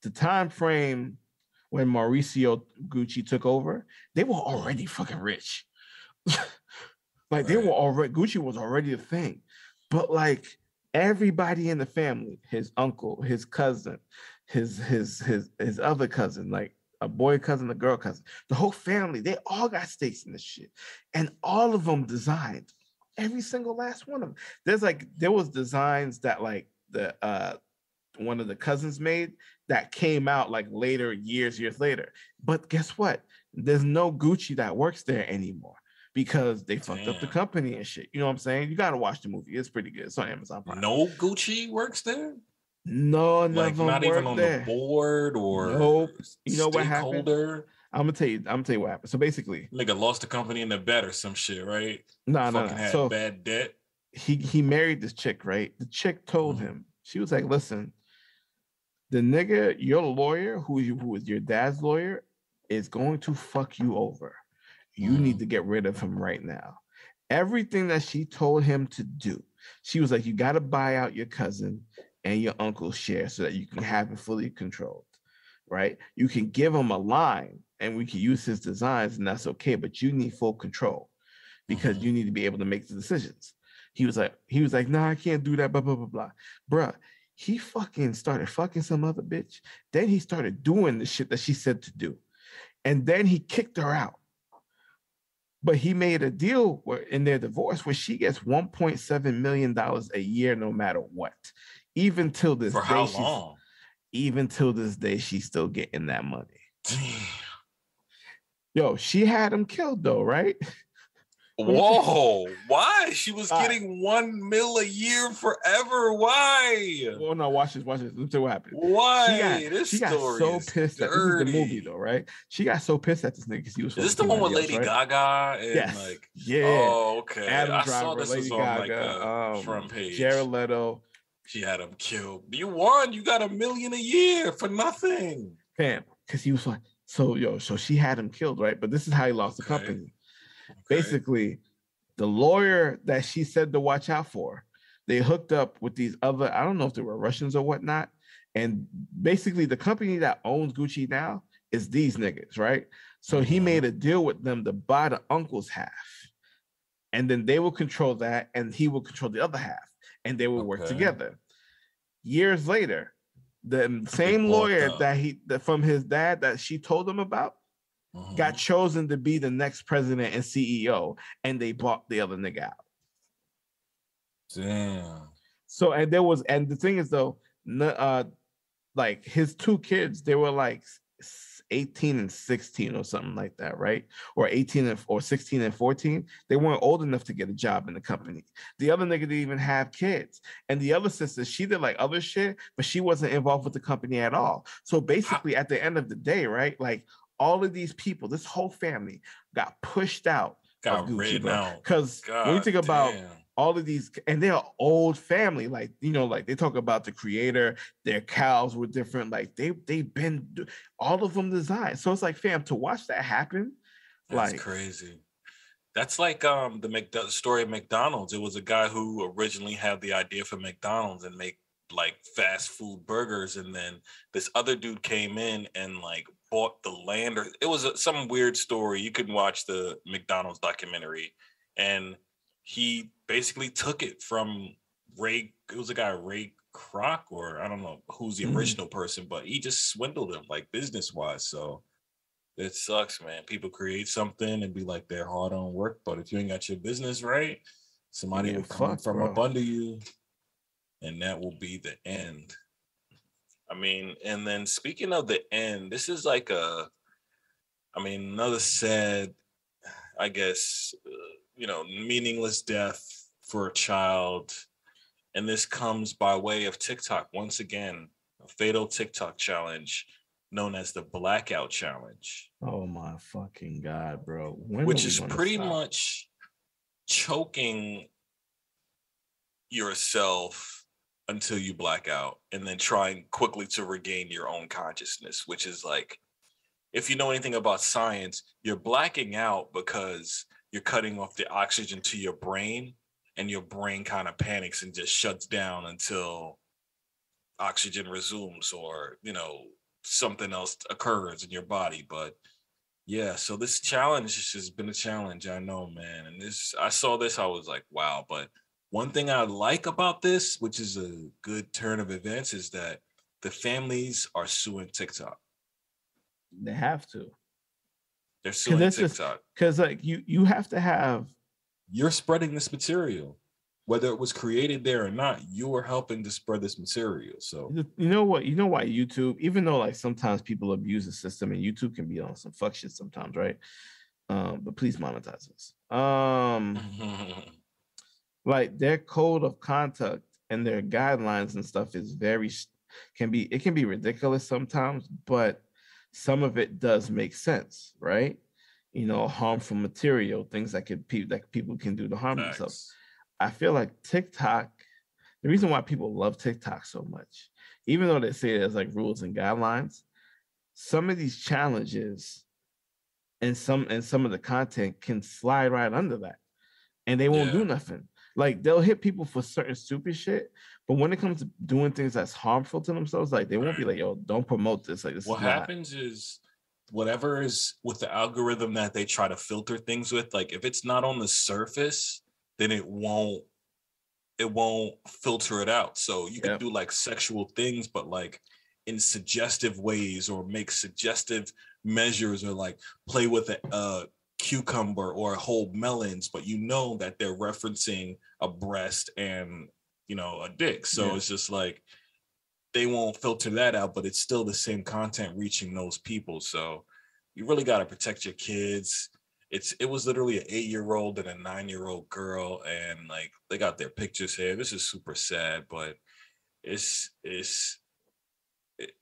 the time frame when Mauricio Gucci took over, they were already fucking rich. Like they were already, Gucci was already a thing, but like everybody in the family, his uncle, his cousin, his other cousin, like a boy cousin, a girl cousin, the whole family, they all got stakes in this shit. And all of them designed, every single last one of them. There was designs that like the one of the cousins made that came out like later, years later. But guess what? There's no Gucci that works there anymore because they fucked up the company and shit. You know what I'm saying? You gotta watch the movie. It's pretty good. It's on Amazon Prime. No Gucci works there? No, like not even on the board or nope. You know what happened? I'm gonna tell you what happened. So basically, nigga lost the company in the bet or some shit, right? No. Had bad debt. he married this chick, right? The chick told him, she was like, listen, the nigga, your lawyer, who is your dad's lawyer, is going to fuck you over. You need to get rid of him right now. Everything that she told him to do, she was like, you got to buy out your cousin and your uncle's share so that you can have it fully controlled, right? You can give him a line and we can use his designs and that's okay, but you need full control because you need to be able to make the decisions. He was like, nah, I can't do that, blah, blah, blah, blah. Bruh, he fucking started fucking some other bitch. Then he started doing the shit that she said to do. And then he kicked her out. But he made a deal where, in their divorce where she gets $1.7 million a year no matter what. Even till this For day. how long? Even till this day, she's still getting that money. Damn. Yo, she had him killed though, right? Whoa, why? She was getting $1 million a year forever. Why? Well, no, watch this. Let me tell you what happened. Why? She got so pissed at this is the movie though, right? She got so pissed at this nigga because he was. Is this the one with Lady Gaga? And yes. Like, yeah. Oh, okay. Adam I Driver, saw this Lady was on Gaga, like a front page. Jared Leto. She had him killed. You won. You got $1 million a year for nothing. Fam, because he was like, so she had him killed, right? But this is how he lost the company. Okay. Basically, the lawyer that she said to watch out for, they hooked up with these other, I don't know if they were Russians or whatnot. And basically the company that owns Gucci now is these niggas, right? So he made a deal with them to buy the uncle's half. And then they will control that and he will control the other half. And they will work together. Years later, the same lawyer that from his dad that she told him about got chosen to be the next president and CEO, and they bought the other nigga out. Damn. So and the thing is though, like his two kids, they were like 18 and 16 or something like that, right? Or 18 or 16 and 14. They weren't old enough to get a job in the company. The other nigga didn't even have kids. And the other sister, she did like other shit, but she wasn't involved with the company at all. So basically at the end of the day, right? Like all of these people, this whole family got pushed out. Got written out. Because when you think about all of these, and they're old family, like, you know, like they talk about the creator, their cows were different, like they've been all of them designed. So it's like, fam, to watch that happen, that's like crazy. That's like the story of McDonald's. It was a guy who originally had the idea for McDonald's and make like fast food burgers, and then this other dude came in and like bought the land, or it was some weird story. You could watch the McDonald's documentary, and he basically took it from Ray. It was a guy, Ray Kroc, or I don't know who's the original person, but he just swindled him like business wise. So it sucks, man. People create something and be like they're hard on work, but if you ain't got your business right, somebody will come from up under you, and that will be the end. I mean, and then speaking of the end, this is like another sad, I guess, meaningless death for a child. And this comes by way of TikTok. Once again, a fatal TikTok challenge known as the Blackout Challenge. Oh my fucking God, bro. Which is pretty much choking yourself until you black out and then trying quickly to regain your own consciousness, which is like, if you know anything about science, you're blacking out because you're cutting off the oxygen to your brain, and your brain kind of panics and just shuts down until oxygen resumes, or, something else occurs in your body. But yeah, so this challenge has been a challenge, I know, man. And I saw this, I was like, wow. But one thing I like about this, which is a good turn of events, is that the families are suing TikTok. They have to. They're suing TikTok. Because like you have to have. You're spreading this material. Whether it was created there or not, you are helping to spread this material. So you know what? You know why YouTube, even though like sometimes people abuse the system and YouTube can be on some fuck shit sometimes, right? But please monetize us. Like their code of conduct and their guidelines and stuff is can be ridiculous sometimes, but some of it does make sense, right? Harmful material, things that people can do to harm themselves. I feel like TikTok, the reason why people love TikTok so much, even though they say there's like rules and guidelines, some of these challenges and some of the content can slide right under that, and they won't do nothing. Like they'll hit people for certain stupid shit, but when it comes to doing things that's harmful to themselves, like they won't be like, "Yo, don't promote this." Like this. What happens is whatever is with the algorithm that they try to filter things with, like if it's not on the surface, then it won't filter it out. So you can do like sexual things, but like in suggestive ways, or make suggestive measures, or like play with a cucumber or whole melons, but you know that they're referencing a breast and a dick. So it's just like they won't filter that out, but it's still the same content reaching those people. So you really got to protect your kids. It was literally an 8-year-old and a 9-year-old girl, and like they got their pictures here. This is super sad, but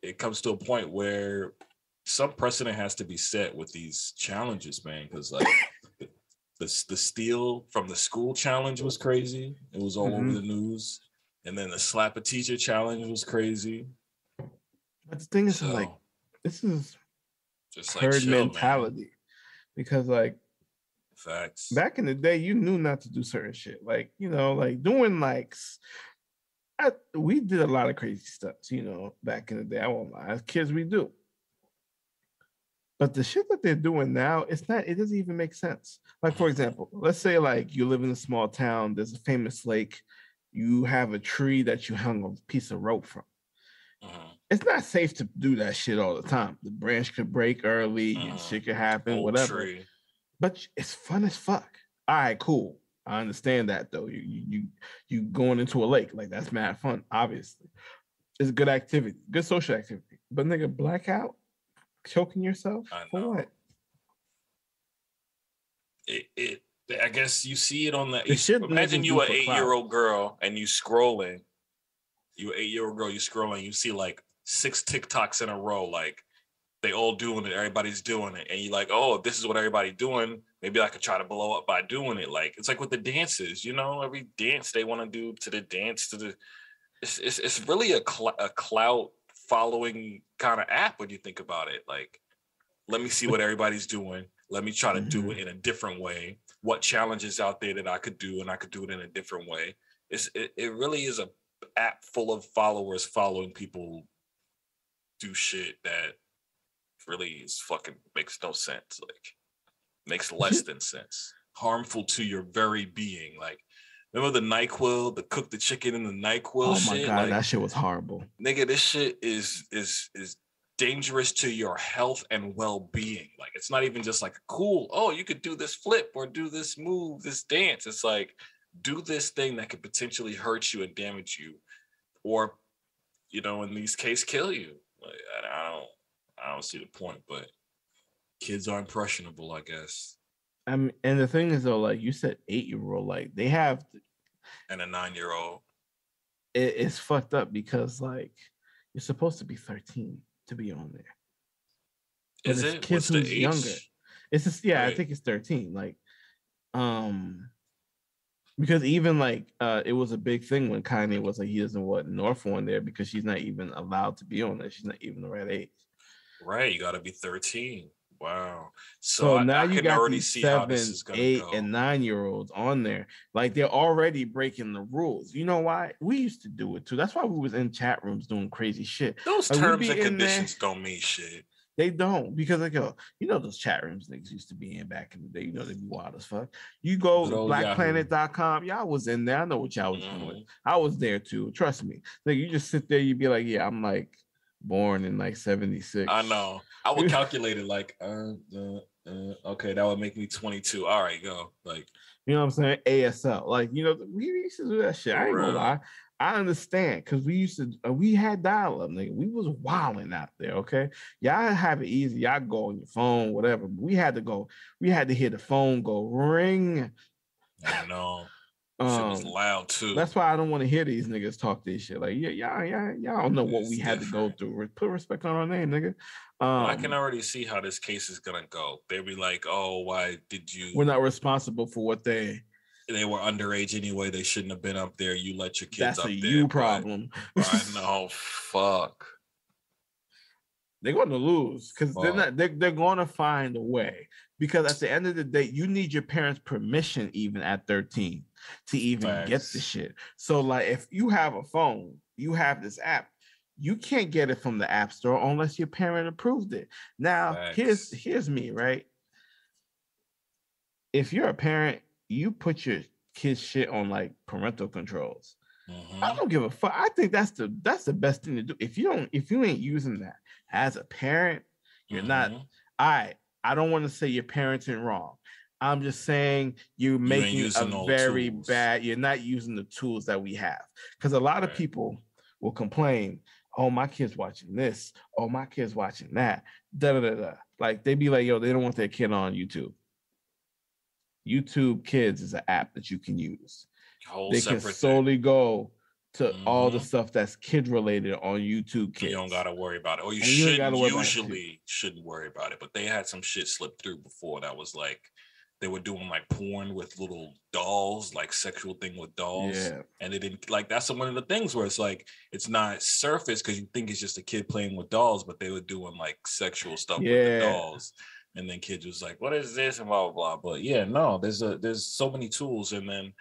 it comes to a point where some precedent has to be set with these challenges, man. Because like the steal from the school challenge was crazy. It was all over the news. And then the slap a teacher challenge was crazy. But the thing is, like, this is just like herd mentality. Man. Because like facts. Back in the day, you knew not to do certain shit. Like, like doing like we did a lot of crazy stuff, back in the day. I won't lie. As kids, we do. But the shit that they're doing now, it doesn't even make sense. Like, for example, let's say like you live in a small town, there's a famous lake, you have a tree that you hung a piece of rope from. It's not safe to do that shit all the time. The branch could break early, and shit could happen, old whatever. Tree. But it's fun as fuck. All right, cool. I understand that though. You going into a lake, like that's mad fun, obviously. It's a good activity, good social activity. But nigga, blackout, choking yourself for what? I guess you see it on imagine you an 8-year-old girl and you scrolling. You 8-year-old girl, you scrolling, you see like 6 TikToks in a row, like they all doing it, everybody's doing it, and you're like, oh, if this is what everybody's doing, maybe I could try to blow up by doing it. Like it's like with the dances, every dance they want to do to the dance to the. It's really a clout following kind of app when you think about it. Like, let me see what everybody's doing. Let me try to do it in a different way. What challenges out there that I could do, and I could do it in a different way. It really is a app full of followers following people do shit that really is fucking makes no sense. Like makes less than sense. Harmful to your very being. Like remember the NyQuil, the cook the chicken in the NyQuil shit? Oh my god, that shit was horrible. Nigga, this shit is dangerous to your health and well-being. Like it's not even just like cool, oh, you could do this flip or do this move, this dance. It's like do this thing that could potentially hurt you and damage you, or in these cases kill you. Like I don't see the point, but kids are impressionable, I guess. And the thing is though, like you said, 8-year-old, like they have and a 9-year-old. It's fucked up because like you're supposed to be 13 to be on there. But is it kids who's younger? It's just right. I think it's 13. Like because even like it was a big thing when Kanye was like he doesn't want North on there because she's not even allowed to be on there. She's not even the right age. Right, you got to be 13. Wow. So now you got already these see 7, how this is gonna 8, go. and 9-year-olds on there. Like they're already breaking the rules. You know why? We used to do it too. That's why we was in chat rooms doing crazy shit. Those like, terms and conditions don't mean shit. They don't, because like those chat rooms niggas used to be in back in the day. They be wild as fuck. You go to blackplanet.com, y'all was in there. I know what y'all was doing. I was there too. Trust me. Like you just sit there, you be like, yeah, I'm like born in like 76. I know. I would calculate it like okay, that would make me 22. All right, go. Like you know what I'm saying? ASL. Like, we used to do that shit. I ain't gonna lie. I understand because we had dial-up, nigga. We was wilding out there, okay? Y'all have it easy. Y'all go on your phone, whatever. But we had to hear the phone go ring. I know. Shit was loud too. That's why I don't want to hear these niggas talk this shit. Like, y'all don't know what we had to go through. Put respect on our name, nigga. I can already see how this case is gonna go. They'll be like, "Oh, why did you?" We're not responsible for what they. they were underage anyway. They shouldn't have been up there. You let your kids That's up a there. you problem. I know. Fuck. They're going to lose because they're going to find a way, because at the end of the day, you need your parents' permission even at 13 to even get the shit. So like, if you have a phone, you have this app, you can't get it from the app store unless your parent approved it. Now, here's me, right? If you're a parent, you put your kids' shit on like parental controls. I don't give a fuck. I think that's the best thing to do. If you ain't using that as a parent, you're not. I don't want to say you're parenting wrong. I'm just saying you're making a very bad. You're not using the tools that we have, because a lot of people will complain. Oh, my kid's watching this. Oh, my kid's watching that. Da da da da. Like they be like, yo, they don't want their kid on YouTube. YouTube Kids is an app that you can use. They can solely go to all the stuff that's kid related on YouTube Kids. You don't gotta worry about it, or you shouldn't worry about it. But they had some shit slip through before that was like they were doing like porn with little dolls, like sexual thing with dolls, and they didn't like. That's one of the things where it's like it's not surface because you think it's just a kid playing with dolls, but they were doing like sexual stuff with the dolls. And then kids was like, "What is this?" and blah blah blah. But yeah, no, there's so many tools, and then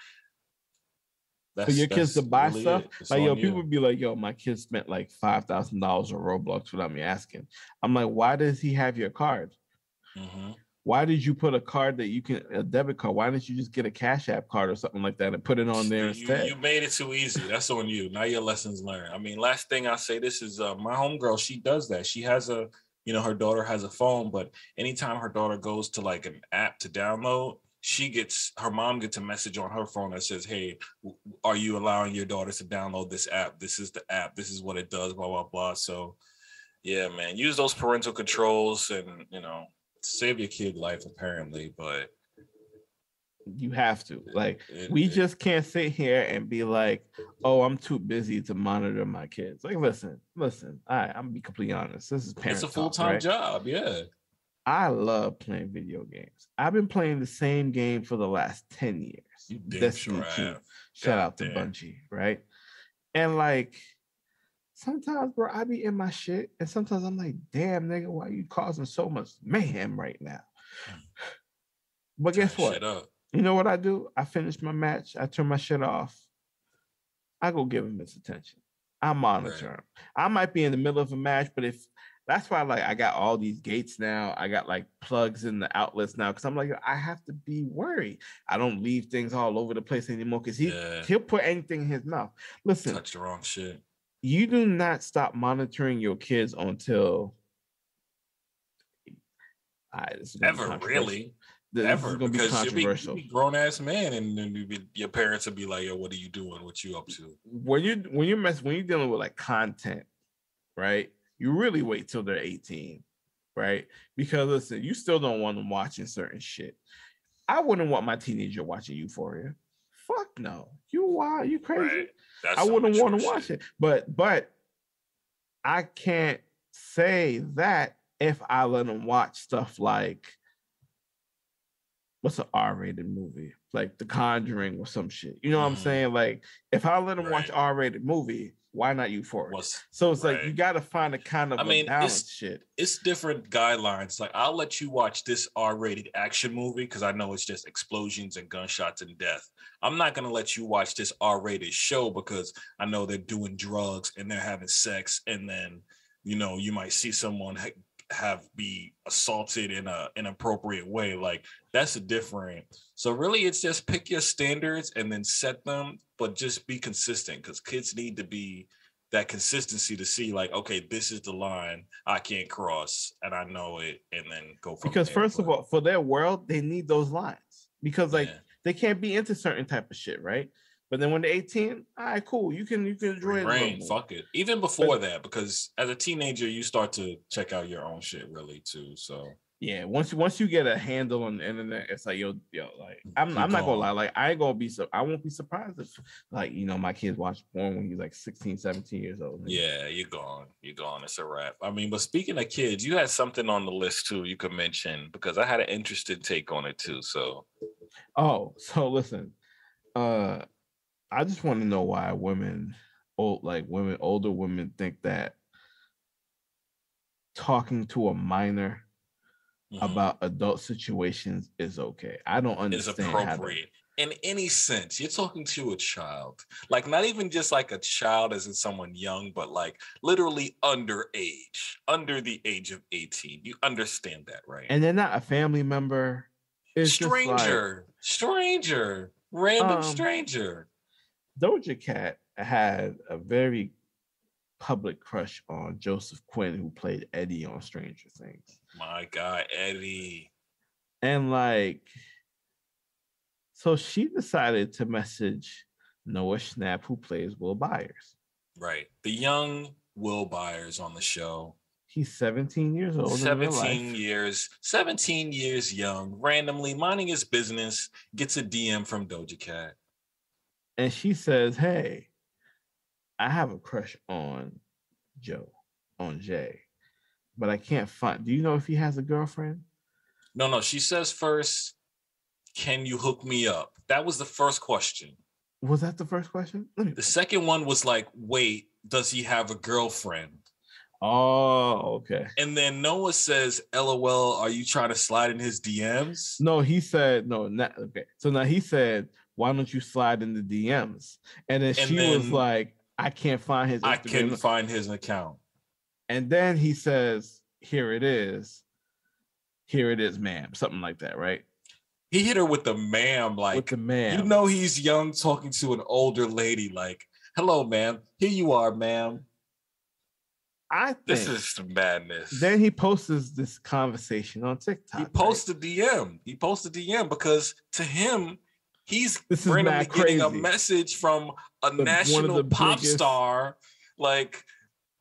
for your kids to buy really stuff. Like yo, people would be like, "Yo, my kid spent like $5,000 on Roblox without me asking." I'm like, "Why does he have your card? Why did you put a card that you can a debit card? Why didn't you just get a Cash App card or something like that and put it on there instead?" You made it too easy. That's on you. Now your lessons learned. I mean, last thing I say, this is my homegirl. She does that. She has a. Her daughter has a phone, but anytime her daughter goes to like an app to download, her mom gets a message on her phone that says, "Hey, are you allowing your daughter to download this app? This is the app. This is what it does, blah, blah, blah." So yeah, man, use those parental controls and, save your kid life apparently, but you have to. Like, we just can't sit here and be like, "Oh, I'm too busy to monitor my kids." Like, listen. I'm gonna be completely honest. This is parent. It's a full-time job, yeah. I love playing video games. I've been playing the same game for the last 10 years. Destiny 2. Shout out to Bungie, right? And like, sometimes, bro, I be in my shit, and sometimes I'm like, "Damn, nigga, why are you causing so much mayhem right now?" But guess what? You know what I do? I finish my match. I turn my shit off. I go give him his attention. I monitor him. I might be in the middle of a match, but if that's why, like, I got all these gates now. I got like plugs in the outlets now because I'm like, I have to be worried. I don't leave things all over the place anymore because he'll put anything in his mouth. Listen, touch the wrong shit. You do not stop monitoring your kids until ever really. Ever, because you'll be grown ass man, and then your parents will be like, "Yo, what are you doing? What you up to?" When you're dealing with like content, right? You really wait till they're 18, right? Because listen, you still don't want them watching certain shit. I wouldn't want my teenager watching Euphoria. Fuck no, you wild, you crazy. Right. I wouldn't want to watch it, but I can't say that if I let them watch stuff like. What's an R-rated movie? Like The Conjuring or some shit. You know what I'm saying? Like, if I let them watch R-rated movie, why not Euphoria? So it's like you got to find a kind of balanced shit. It's different guidelines. Like, I'll let you watch this R-rated action movie because I know it's just explosions and gunshots and death. I'm not going to let you watch this R-rated show because I know they're doing drugs and they're having sex, and then, you might see someone be assaulted in an inappropriate way. Like, that's a different. So really it's just pick your standards and then set them, but just be consistent, because kids need to be that consistency to see like, okay, this is the line I can't cross and I know it, and then go from because there. First of all, for their world, they need those lines because they can't be into certain type of shit, right? But then when they're 18, all right, cool. You can enjoy it. Fuck it. Even before that, because as a teenager, you start to check out your own shit really too. So yeah, once you get a handle on the internet, it's like yo, like I'm not gonna lie, like I won't be surprised if like my kids watch porn when he's like 16, 17 years old. Yeah, you're gone. It's a wrap. I mean, but speaking of kids, you had something on the list too you could mention because I had an interesting take on it too. So so listen. I just want to know why older women think that talking to a minor about adult situations is okay. I don't Is understand how to. appropriate in any sense. You're talking to a child, like not even just like a child as in someone young, but like literally underage, under the age of 18. You understand that, right? And they're not a family member. It's just like Stranger, random um stranger. Doja Cat had a very public crush on Joseph Quinn, who played Eddie on Stranger Things. My God, Eddie. And like, so she decided to message Noah Schnapp, who plays Will Byers. Right. The young Will Byers on the show. He's 17 years old in real life. 17 years young, randomly minding his business, gets a DM from Doja Cat. And she says, hey, I have a crush on Jay, but I can't find. Do you know if he has a girlfriend? No. She says first, can you hook me up? That was the first question. Was that the first question? The second one was like, wait, does he have a girlfriend? Oh, okay. And then Noah says, LOL, are you trying to slide in his DMs? No, he said, no, not okay. So now he said, why don't you slide in the DMs? And then she was like, I can't find his Instagram. I couldn't find his account. And then he says, here it is. Here it is, ma'am. Something like that, right? He hit her with the ma'am, like, with the ma'am. You know he's young talking to an older lady, like, hello, ma'am. Here you are, ma'am. This is some madness. Then he posts this conversation on TikTok. He posts a DM. He posts a DM because to him, he's randomly getting a message from a national pop star, like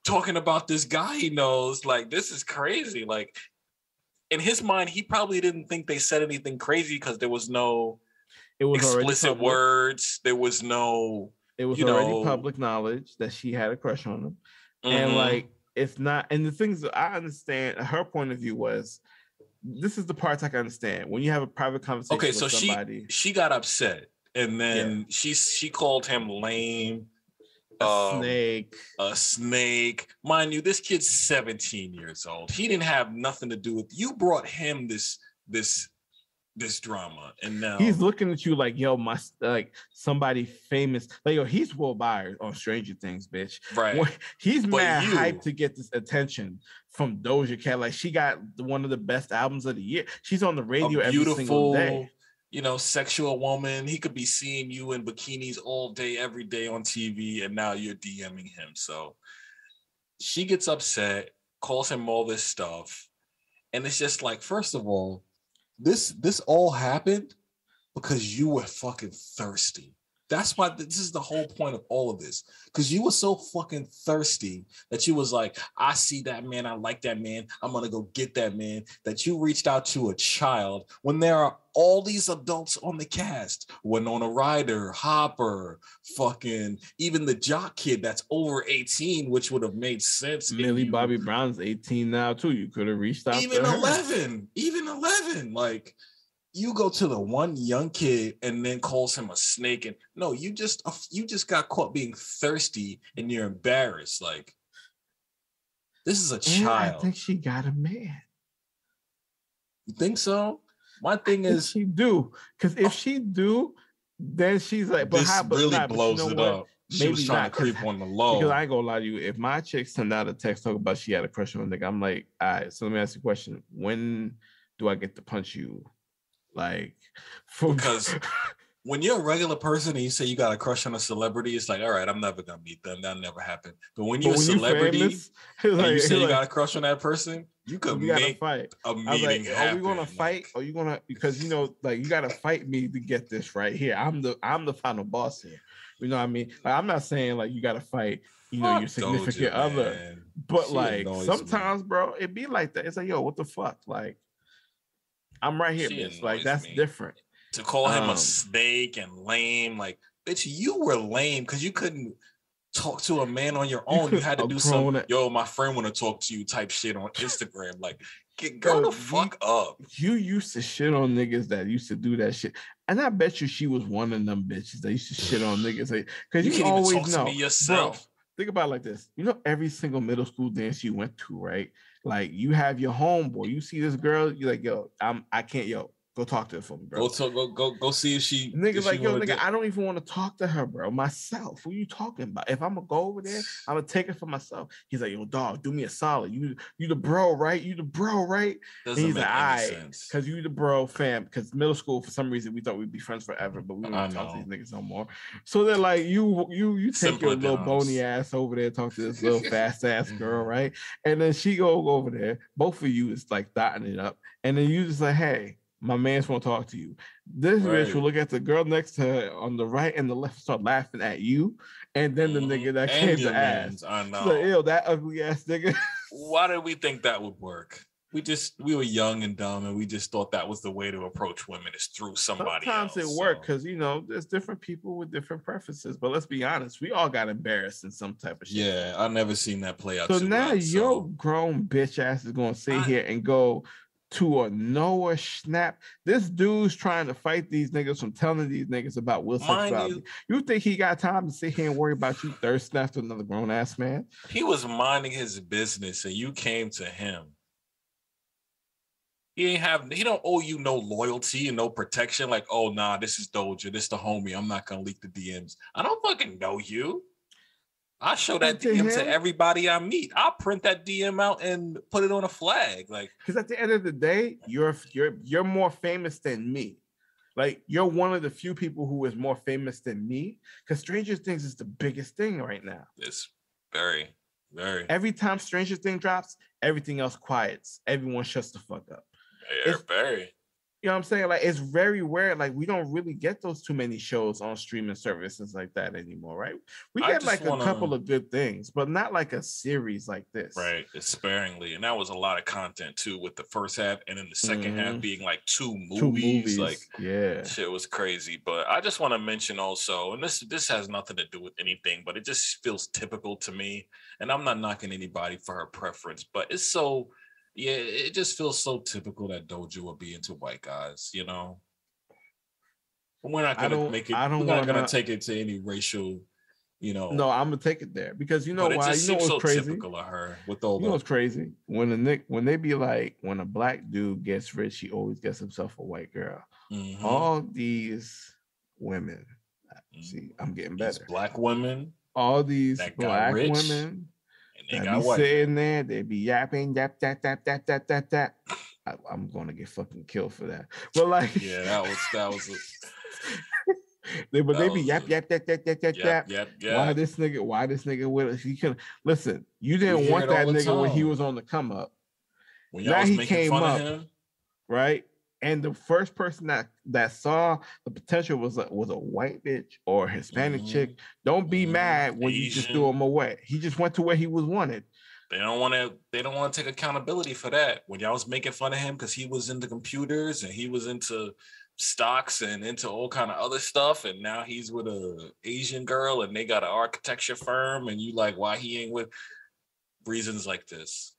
talking about this guy he knows. Like, this is crazy. Like, in his mind, he probably didn't think they said anything crazy because there was no explicit words. There was no. It was already public knowledge that she had a crush on him, and like. It's not, and the things that I understand, her point of view was, this is the parts I can understand. When you have a private conversation with somebody. she got upset, and then she called him lame, a snake. Mind you, this kid's 17 years old. He didn't have nothing to do with. You brought him this drama, and now he's looking at you like, yo, like somebody famous, like, yo, he's Will Byers on Stranger Things, bitch. Right. He's mad hyped to get this attention from Doja Cat. Like, she got one of the best albums of the year. She's on the radio every single day. Sexual woman. He could be seeing you in bikinis all day, every day on TV, and now you're DMing him. So she gets upset, calls him all this stuff, and it's just like, first of all, this all happened because you were fucking thirsty. That's why this is the whole point of all of this. Because you were so fucking thirsty that you was like, I see that man, I like that man, I'm gonna go get that man. That you reached out to a child when there are all these adults on the cast. Winona Ryder, Hopper, fucking even the jock kid that's over 18, which would have made sense. Millie Bobby Brown's 18 now too. You could have reached out even to 11, even 11. Like, you go to the one young kid and then calls him a snake, and no, you just got caught being thirsty and you're embarrassed. Like, this is a child. I think she got a man. You think so? My thing is, she do, because if she do, then she's like, but this how? But really blows it up. She Maybe was trying to creep on the low. Because I ain't gonna lie to you, if my chick sent out a text talking about she had a crush on a nigga, I'm like, all right. So let me ask you a question: when do I get to punch you? Like, because when you're a regular person and you say you got a crush on a celebrity, it's like, all right, I'm never gonna meet them. That'll never happen. But when you're a celebrity and you say you got a crush on that person, you could make fight. A meeting happen. Are we gonna fight? Or you gonna, because like, you gotta fight me to get this right here. I'm the final boss here. You know what I mean? Like, I'm not saying like you gotta fight, your significant other, man. But she like sometimes, bro, it be like that. It's like, yo, what the fuck? Like, I'm right here, bitch. Like, that's different. To call him a snake and lame, like, bitch, you were lame because you couldn't talk to a man on your own. You had to do some, my friend want to talk to you type shit on Instagram. Like, grow the fuck up. You used to shit on niggas that used to do that shit. And I bet you she was one of them bitches that used to shit on niggas. Because you always even talk know. To me yourself. Bro, think about it like this. You know, every single middle school dance you went to, right? Like, you have your homeboy. You see this girl, you're like, yo, I can't, go talk to her for me, bro. Go see if she. Niggas like, yo, nigga, I don't even want to talk to her, bro. Myself. What are you talking about? If I'm gonna go over there, I'm gonna take it for myself. He's like, yo, dog, do me a solid. You the bro, right? You the bro, right? Doesn't make any sense. Because you the bro, fam. Because middle school, for some reason, we thought we'd be friends forever, but we don't talk to these niggas no more. So they're like, you take your little bony ass over there, talk to this little fast ass girl, right? And then she go over there. Both of you is like dotting it up, and then you just like, hey. My man's want to talk to you. This bitch will look at the girl next to her on the right and the left, start laughing at you, and then the nigga that came to ask, I know, like, ew, that ugly ass nigga. Why did we think that would work? We were young and dumb, and we just thought that was the way to approach women, is through somebody. Sometimes it worked because there's different people with different preferences. But let's be honest, we all got embarrassed in some type of shit. Yeah, I never seen that play out. So now your grown bitch ass is gonna sit here and go to a Noah Schnapp. This dude's trying to fight these niggas from telling these niggas about Will sexuality. You think he got time to sit here and worry about you thirsting after another grown ass man? He was minding his business and you came to him. He don't owe you no loyalty and no protection. Like, oh nah, this is Doja, this the homie. I'm not gonna leak the DMs. I don't fucking know you. I show that DM to everybody I meet. I'll print that DM out and put it on a flag. Like, because at the end of the day, you're more famous than me. Like, you're one of the few people who is more famous than me. Because Stranger Things is the biggest thing right now. It's very, very. Every time Stranger Things drops, everything else quiets. Everyone shuts the fuck up. Yeah, very. You know what I'm saying? Like, it's very rare. Like, we don't really get those too many shows on streaming services like that anymore, right? We get like a couple of good things, but not like a series like this. Right. It's sparingly. And that was a lot of content too, with the first half and then the second half being like two movies. Like, yeah, shit was crazy. But I just want to mention also, and this has nothing to do with anything, but it just feels typical to me. And I'm not knocking anybody for her preference, but it's so... Yeah, it just feels so typical that Doja will be into white guys, you know. We're not gonna make it. We're not gonna take it to any racial, you know. No, I'm gonna take it there because you know why. You know what's so crazy? Typical of her with all. You know what's crazy? When they be like, when a black dude gets rich, he always gets himself a white girl. Mm-hmm. All these women, see, I'm getting better. These black women. All these black women. They be sitting there, they be yapping, yap. I'm gonna get fucking killed for that. But like, yeah, that was. They be yap. Why this nigga with us? You can listen. You didn't want that nigga when he was on the come up. When y'all was making fun of him, right? And the first person that saw the potential was a white bitch or a Hispanic chick. Don't be mad when you just threw him away. He just went to where he was wanted. They don't want to take accountability for that. When y'all was making fun of him because he was into computers and he was into stocks and into all kind of other stuff, and now he's with a Asian girl and they got an architecture firm, and you like, why he ain't with reasons like this.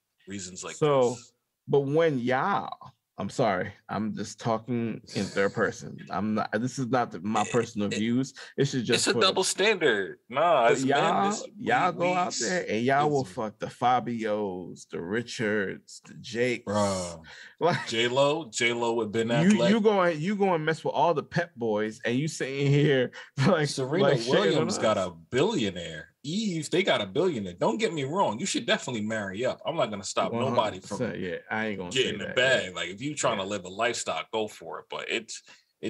But when y'all, I'm sorry, I'm just talking in third person. I'm not. This is not my personal views. It's a double standard. Nah, y'all go out there and y'all will fuck the Fabios, the Richards, the Jakes. Bro. Like J-Lo with Ben Affleck. You going mess with all the Pep boys, and you sitting here like Serena Williams got a billionaire. Eve, they got a billionaire. Don't get me wrong. You should definitely marry up. I'm not gonna stop nobody from I ain't gonna getting the bag. Like, if you trying to live a lifestyle, go for it. But it's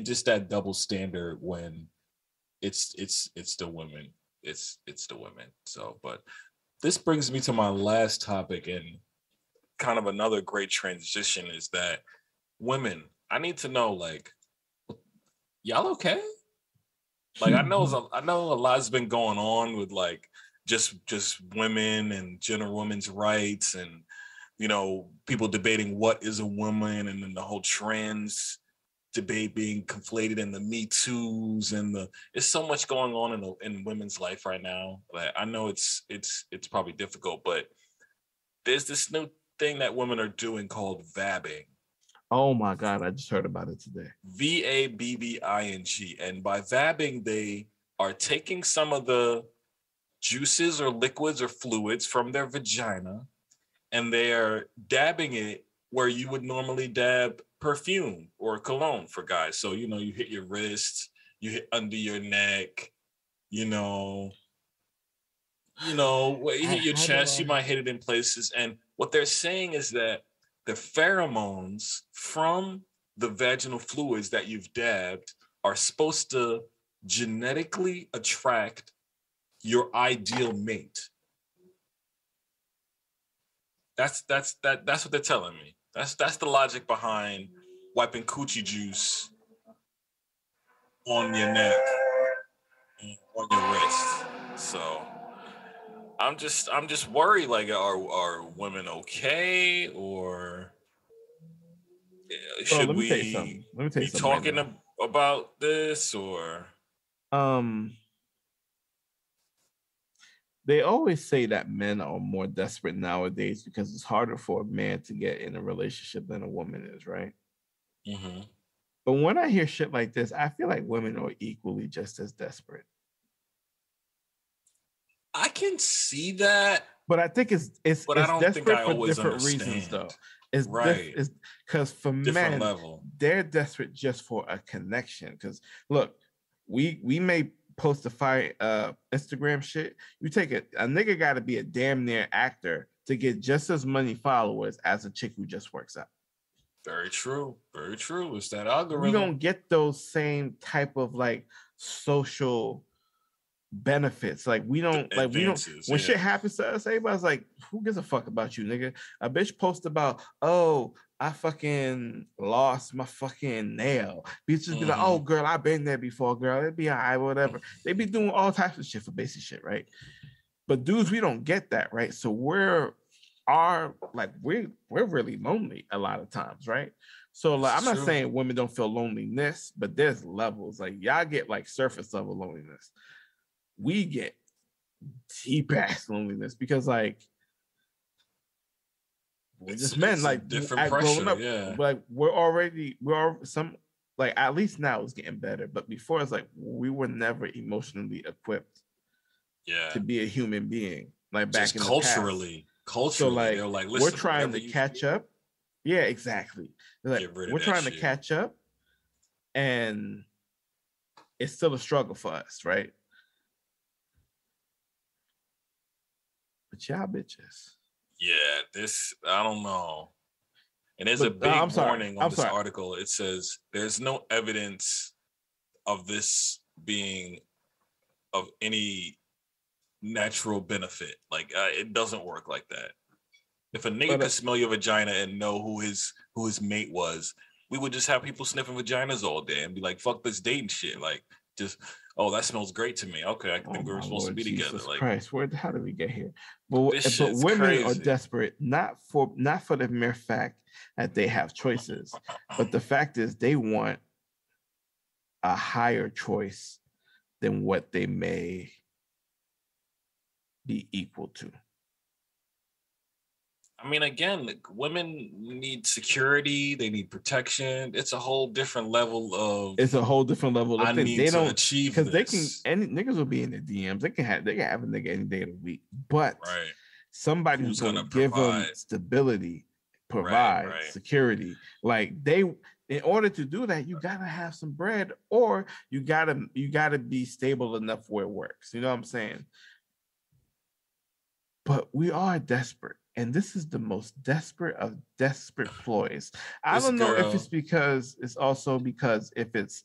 just that double standard when it's the women. It's the women. So, but this brings me to my last topic, and kind of another great transition is that women, I need to know, like, y'all okay? Like, I know a lot's been going on with like just women and general women's rights, and you know, people debating what is a woman, and then the whole trans debate being conflated in the Me Too's and there's so much going on in women's life right now. Like, I know it's probably difficult, but there's this new thing that women are doing called vabbing. Oh my God, I just heard about it today. Vabbing. And by vabbing, they are taking some of the juices or liquids or fluids from their vagina and they are dabbing it where you would normally dab perfume or cologne for guys. So, you hit your wrist, you hit under your neck, you hit your chest, you might hit it in places. And what they're saying is that the pheromones from the vaginal fluids that you've dabbed are supposed to genetically attract your ideal mate. That's what they're telling me. That's the logic behind wiping coochie juice on your neck and on your wrist. So I'm just worried. Like, are women okay, or should we be talking right about this, or? They always say that men are more desperate nowadays because it's harder for a man to get in a relationship than a woman is, right? Mm-hmm. But when I hear shit like this, I feel like women are equally just as desperate. I can see that, but I think it's desperate for different reasons, though. It's right. It's because for different men, level. They're desperate just for a connection. Because look, we may post a fire Instagram shit. You take it, a nigga got to be a damn near actor to get just as many followers as a chick who just works out. Very true. Very true. It's that algorithm. We don't get those same type of like social benefits. Like we don't when shit happens to us, everybody's like, who gives a fuck about you, nigga? A bitch post about, oh, I fucking lost my fucking nail. Bitches be like, oh girl, I've been there before, girl. It'd be all right, whatever. They be doing all types of shit for basic shit, right? But dudes, we don't get that, right? So we're really lonely a lot of times, right? So like, I'm not saying women don't feel loneliness, but there's levels. Like y'all get like surface level loneliness. We get deep ass loneliness because like we're just men, like different pressure, up, like some like at least now it's getting better, but before it's like we were never emotionally equipped to be a human being, like back just in culturally the past. So like, they're like, we're trying to catch up. Yeah, exactly. Like, we're trying to catch up and it's still a struggle for us, right? But y'all bitches. Yeah, this, I don't know. And there's a big warning on this article. It says there's no evidence of this being of any natural benefit. Like it doesn't work like that. If a nigga could smell your vagina and know who his mate was, we would just have people sniffing vaginas all day and be like, fuck this dating shit. Like, just, oh, that smells great to me. Okay, I think we're supposed to be together. Jesus Christ, how did we get here? But women are desperate, not for the mere fact that they have choices, but the fact is they want a higher choice than what they may be equal to. I mean, again, women need security. They need protection. It's a whole different level of. It's a whole different level. I need to achieve because they can. Any niggas will be in the DMs. They can have a nigga any day of the week. But somebody who's gonna give them stability, provide security. Like in order to do that, you gotta have some bread, or you gotta be stable enough where it works. You know what I'm saying? But we are desperate. And this is the most desperate of desperate ploys. I don't know if it's because if it's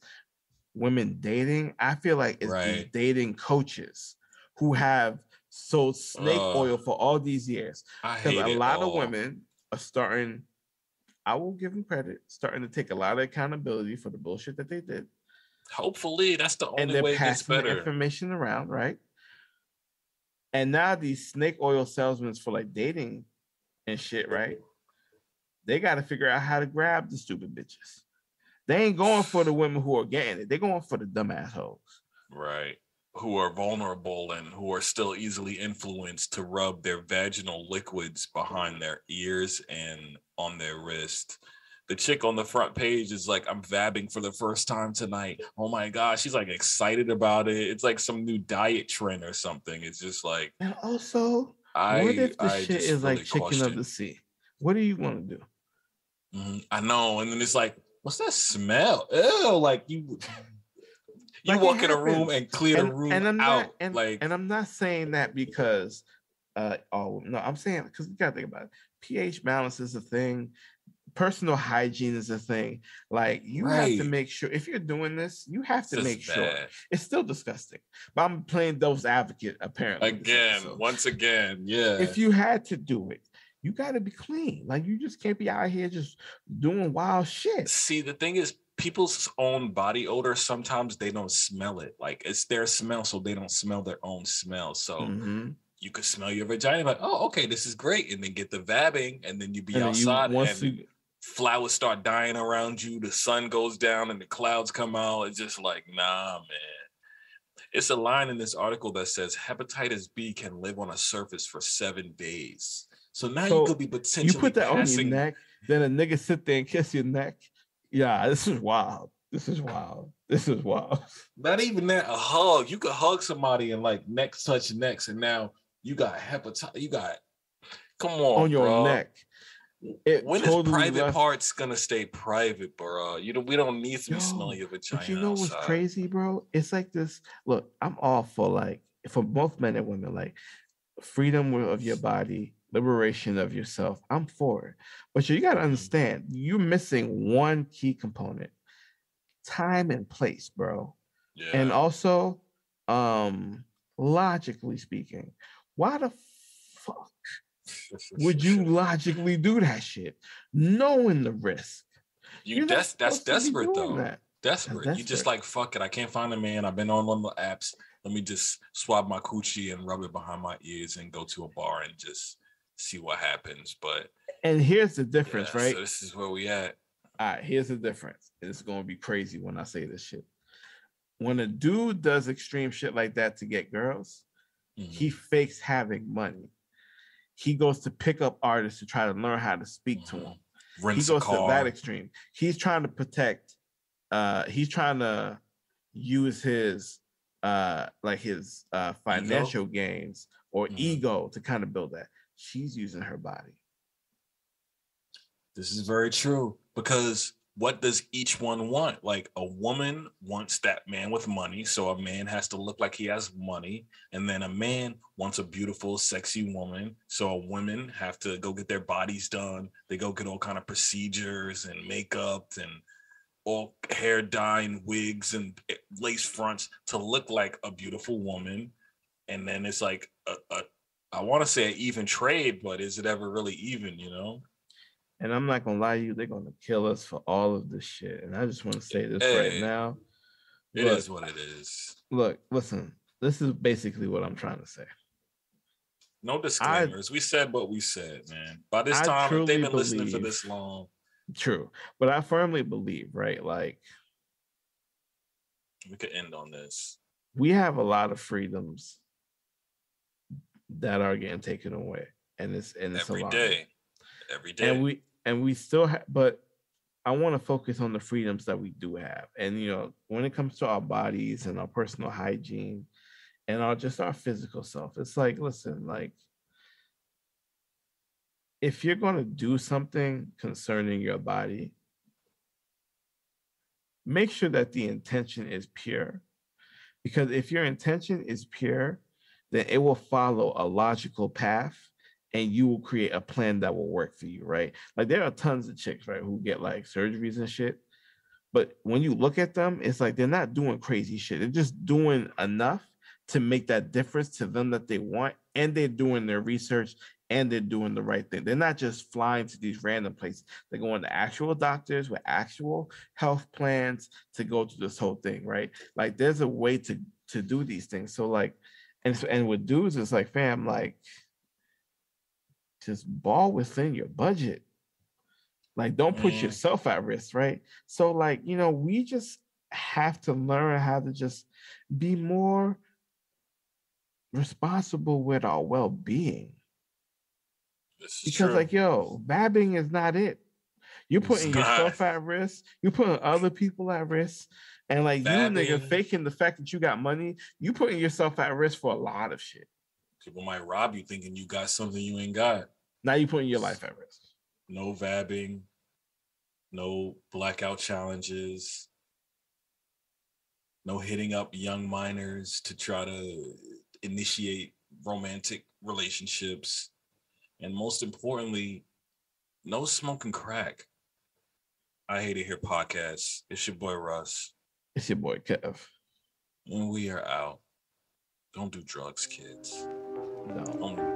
women dating, I feel like it's these dating coaches who have sold snake oil for all these years. Because a lot of women are starting, I will give them credit, starting to take a lot of accountability for the bullshit that they did. Hopefully, that's the only way it gets better. And they're passing the information around, right? And now these snake oil salesmen for like dating and shit, right? They got to figure out how to grab the stupid bitches. They ain't going for the women who are getting it. They're going for the dumb assholes. Right. Who are vulnerable and who are still easily influenced to rub their vaginal liquids behind their ears and on their wrist. The chick on the front page is like, I'm vabbing for the first time tonight. Oh my gosh. She's like excited about it. It's like some new diet trend or something. It's just like, and also, what if the I shit just is really like chicken of the sea? What do you want to do? I know. And then it's like, what's that smell? Ew, like you Like walk in a room and clear the room out. And I'm not saying that because I'm saying because you gotta think about it. pH balance is a thing, personal hygiene is a thing. Like you have to make sure if you're doing this, you have to make sure. It's still disgusting. But I'm playing devil's advocate apparently. Once again, yeah. If you had to do it, you gotta be clean. Like you just can't be out here just doing wild shit. See, the thing is, people's own body odor, sometimes they don't smell it. Like it's their smell, so they don't smell their own smell. So you could smell your vagina, like, oh, okay, this is great. And then get the vabbing, and then you be outside and flowers start dying around you. The sun goes down and the clouds come out. It's just like, nah, man. It's a line in this article that says hepatitis B can live on a surface for 7 days. So now you could be potentially you put that on your neck, then a nigga sit there and kiss your neck. Yeah, this is wild. This is wild. Not even that, a hug. You could hug somebody and like necks touch necks, and now you got hepatitis. You got, come on your neck. When totally is private parts gonna stay private, bro? We don't need to be smelling your vagina. But you know what's crazy, bro? It's like this. Look, I'm all for both men and women, like freedom of your body, liberation of yourself. I'm for it. But you got to understand, you're missing one key component: time and place, bro. Yeah. And also, logically speaking, why the fuck would you logically do that shit, knowing the risk? That's desperate though. Desperate. You just like, fuck it. I can't find a man. I've been on one of the apps. Let me just swab my coochie and rub it behind my ears and go to a bar and just see what happens. And here's the difference, right? So this is where we at. All right, here's the difference. It's going to be crazy when I say this shit. When a dude does extreme shit like that to get girls, he fakes having money. He goes to pick up artists to try to learn how to speak to them. He goes to that extreme. He's trying to protect. He's trying to use his financial gains or ego to kind of build that. She's using her body. This is very true, because what does each one want? Like a woman wants that man with money, so a man has to look like he has money. And then a man wants a beautiful, sexy woman, so women have to go get their bodies done. They go get all kind of procedures and makeup and all hair dye and wigs and lace fronts to look like a beautiful woman. And then it's like I want to say an even trade, but is it ever really even, And I'm not gonna lie to you, they're gonna kill us for all of this shit. And I just want to say this right now. It is what it is. Look, listen, this is basically what I'm trying to say. No disclaimers. We said what we said, man. By this time, if they've been listening for this long. True. But I firmly believe, right? Like, we could end on this. We have a lot of that are getting taken away. And it's every day. And we still have, but I want to focus on the freedoms that we do have. And when it comes to our bodies and our personal hygiene and our physical self, it's like, listen, like, if you're going to do something concerning your body, make sure that the intention is pure. Because if your intention is pure, then it will follow a logical path and you will create a plan that will work for you, right? Like there are tons of chicks, right, who get like surgeries and shit. But when you look at them, it's like they're not doing crazy shit. They're just doing enough to make that difference to them that they want. And they're doing their research and they're doing the right thing. They're not just flying to these random places. They're going to actual doctors with actual health plans to go to this whole thing, right? Like there's a way to do these things. So like, and with dudes, it's like, fam, like just ball within your budget. Like, don't put yourself at risk, right? So, like, we just have to learn how to just be more responsible with our well-being. Because, true. like, vabbing is not it. You're putting yourself at risk. You're putting other people at risk. And like vabbing, you, nigga, faking the fact that you got money, you putting yourself at risk for a lot of shit. People might rob you thinking you got something you ain't got. Now you putting your life at risk. No vabbing, no blackout challenges, no hitting up young minors to try to initiate romantic relationships. And most importantly, no smoking crack. I Hate It Here podcast. It's your boy Russ. It's your boy Kev. And we are out. Don't do drugs, kids. No.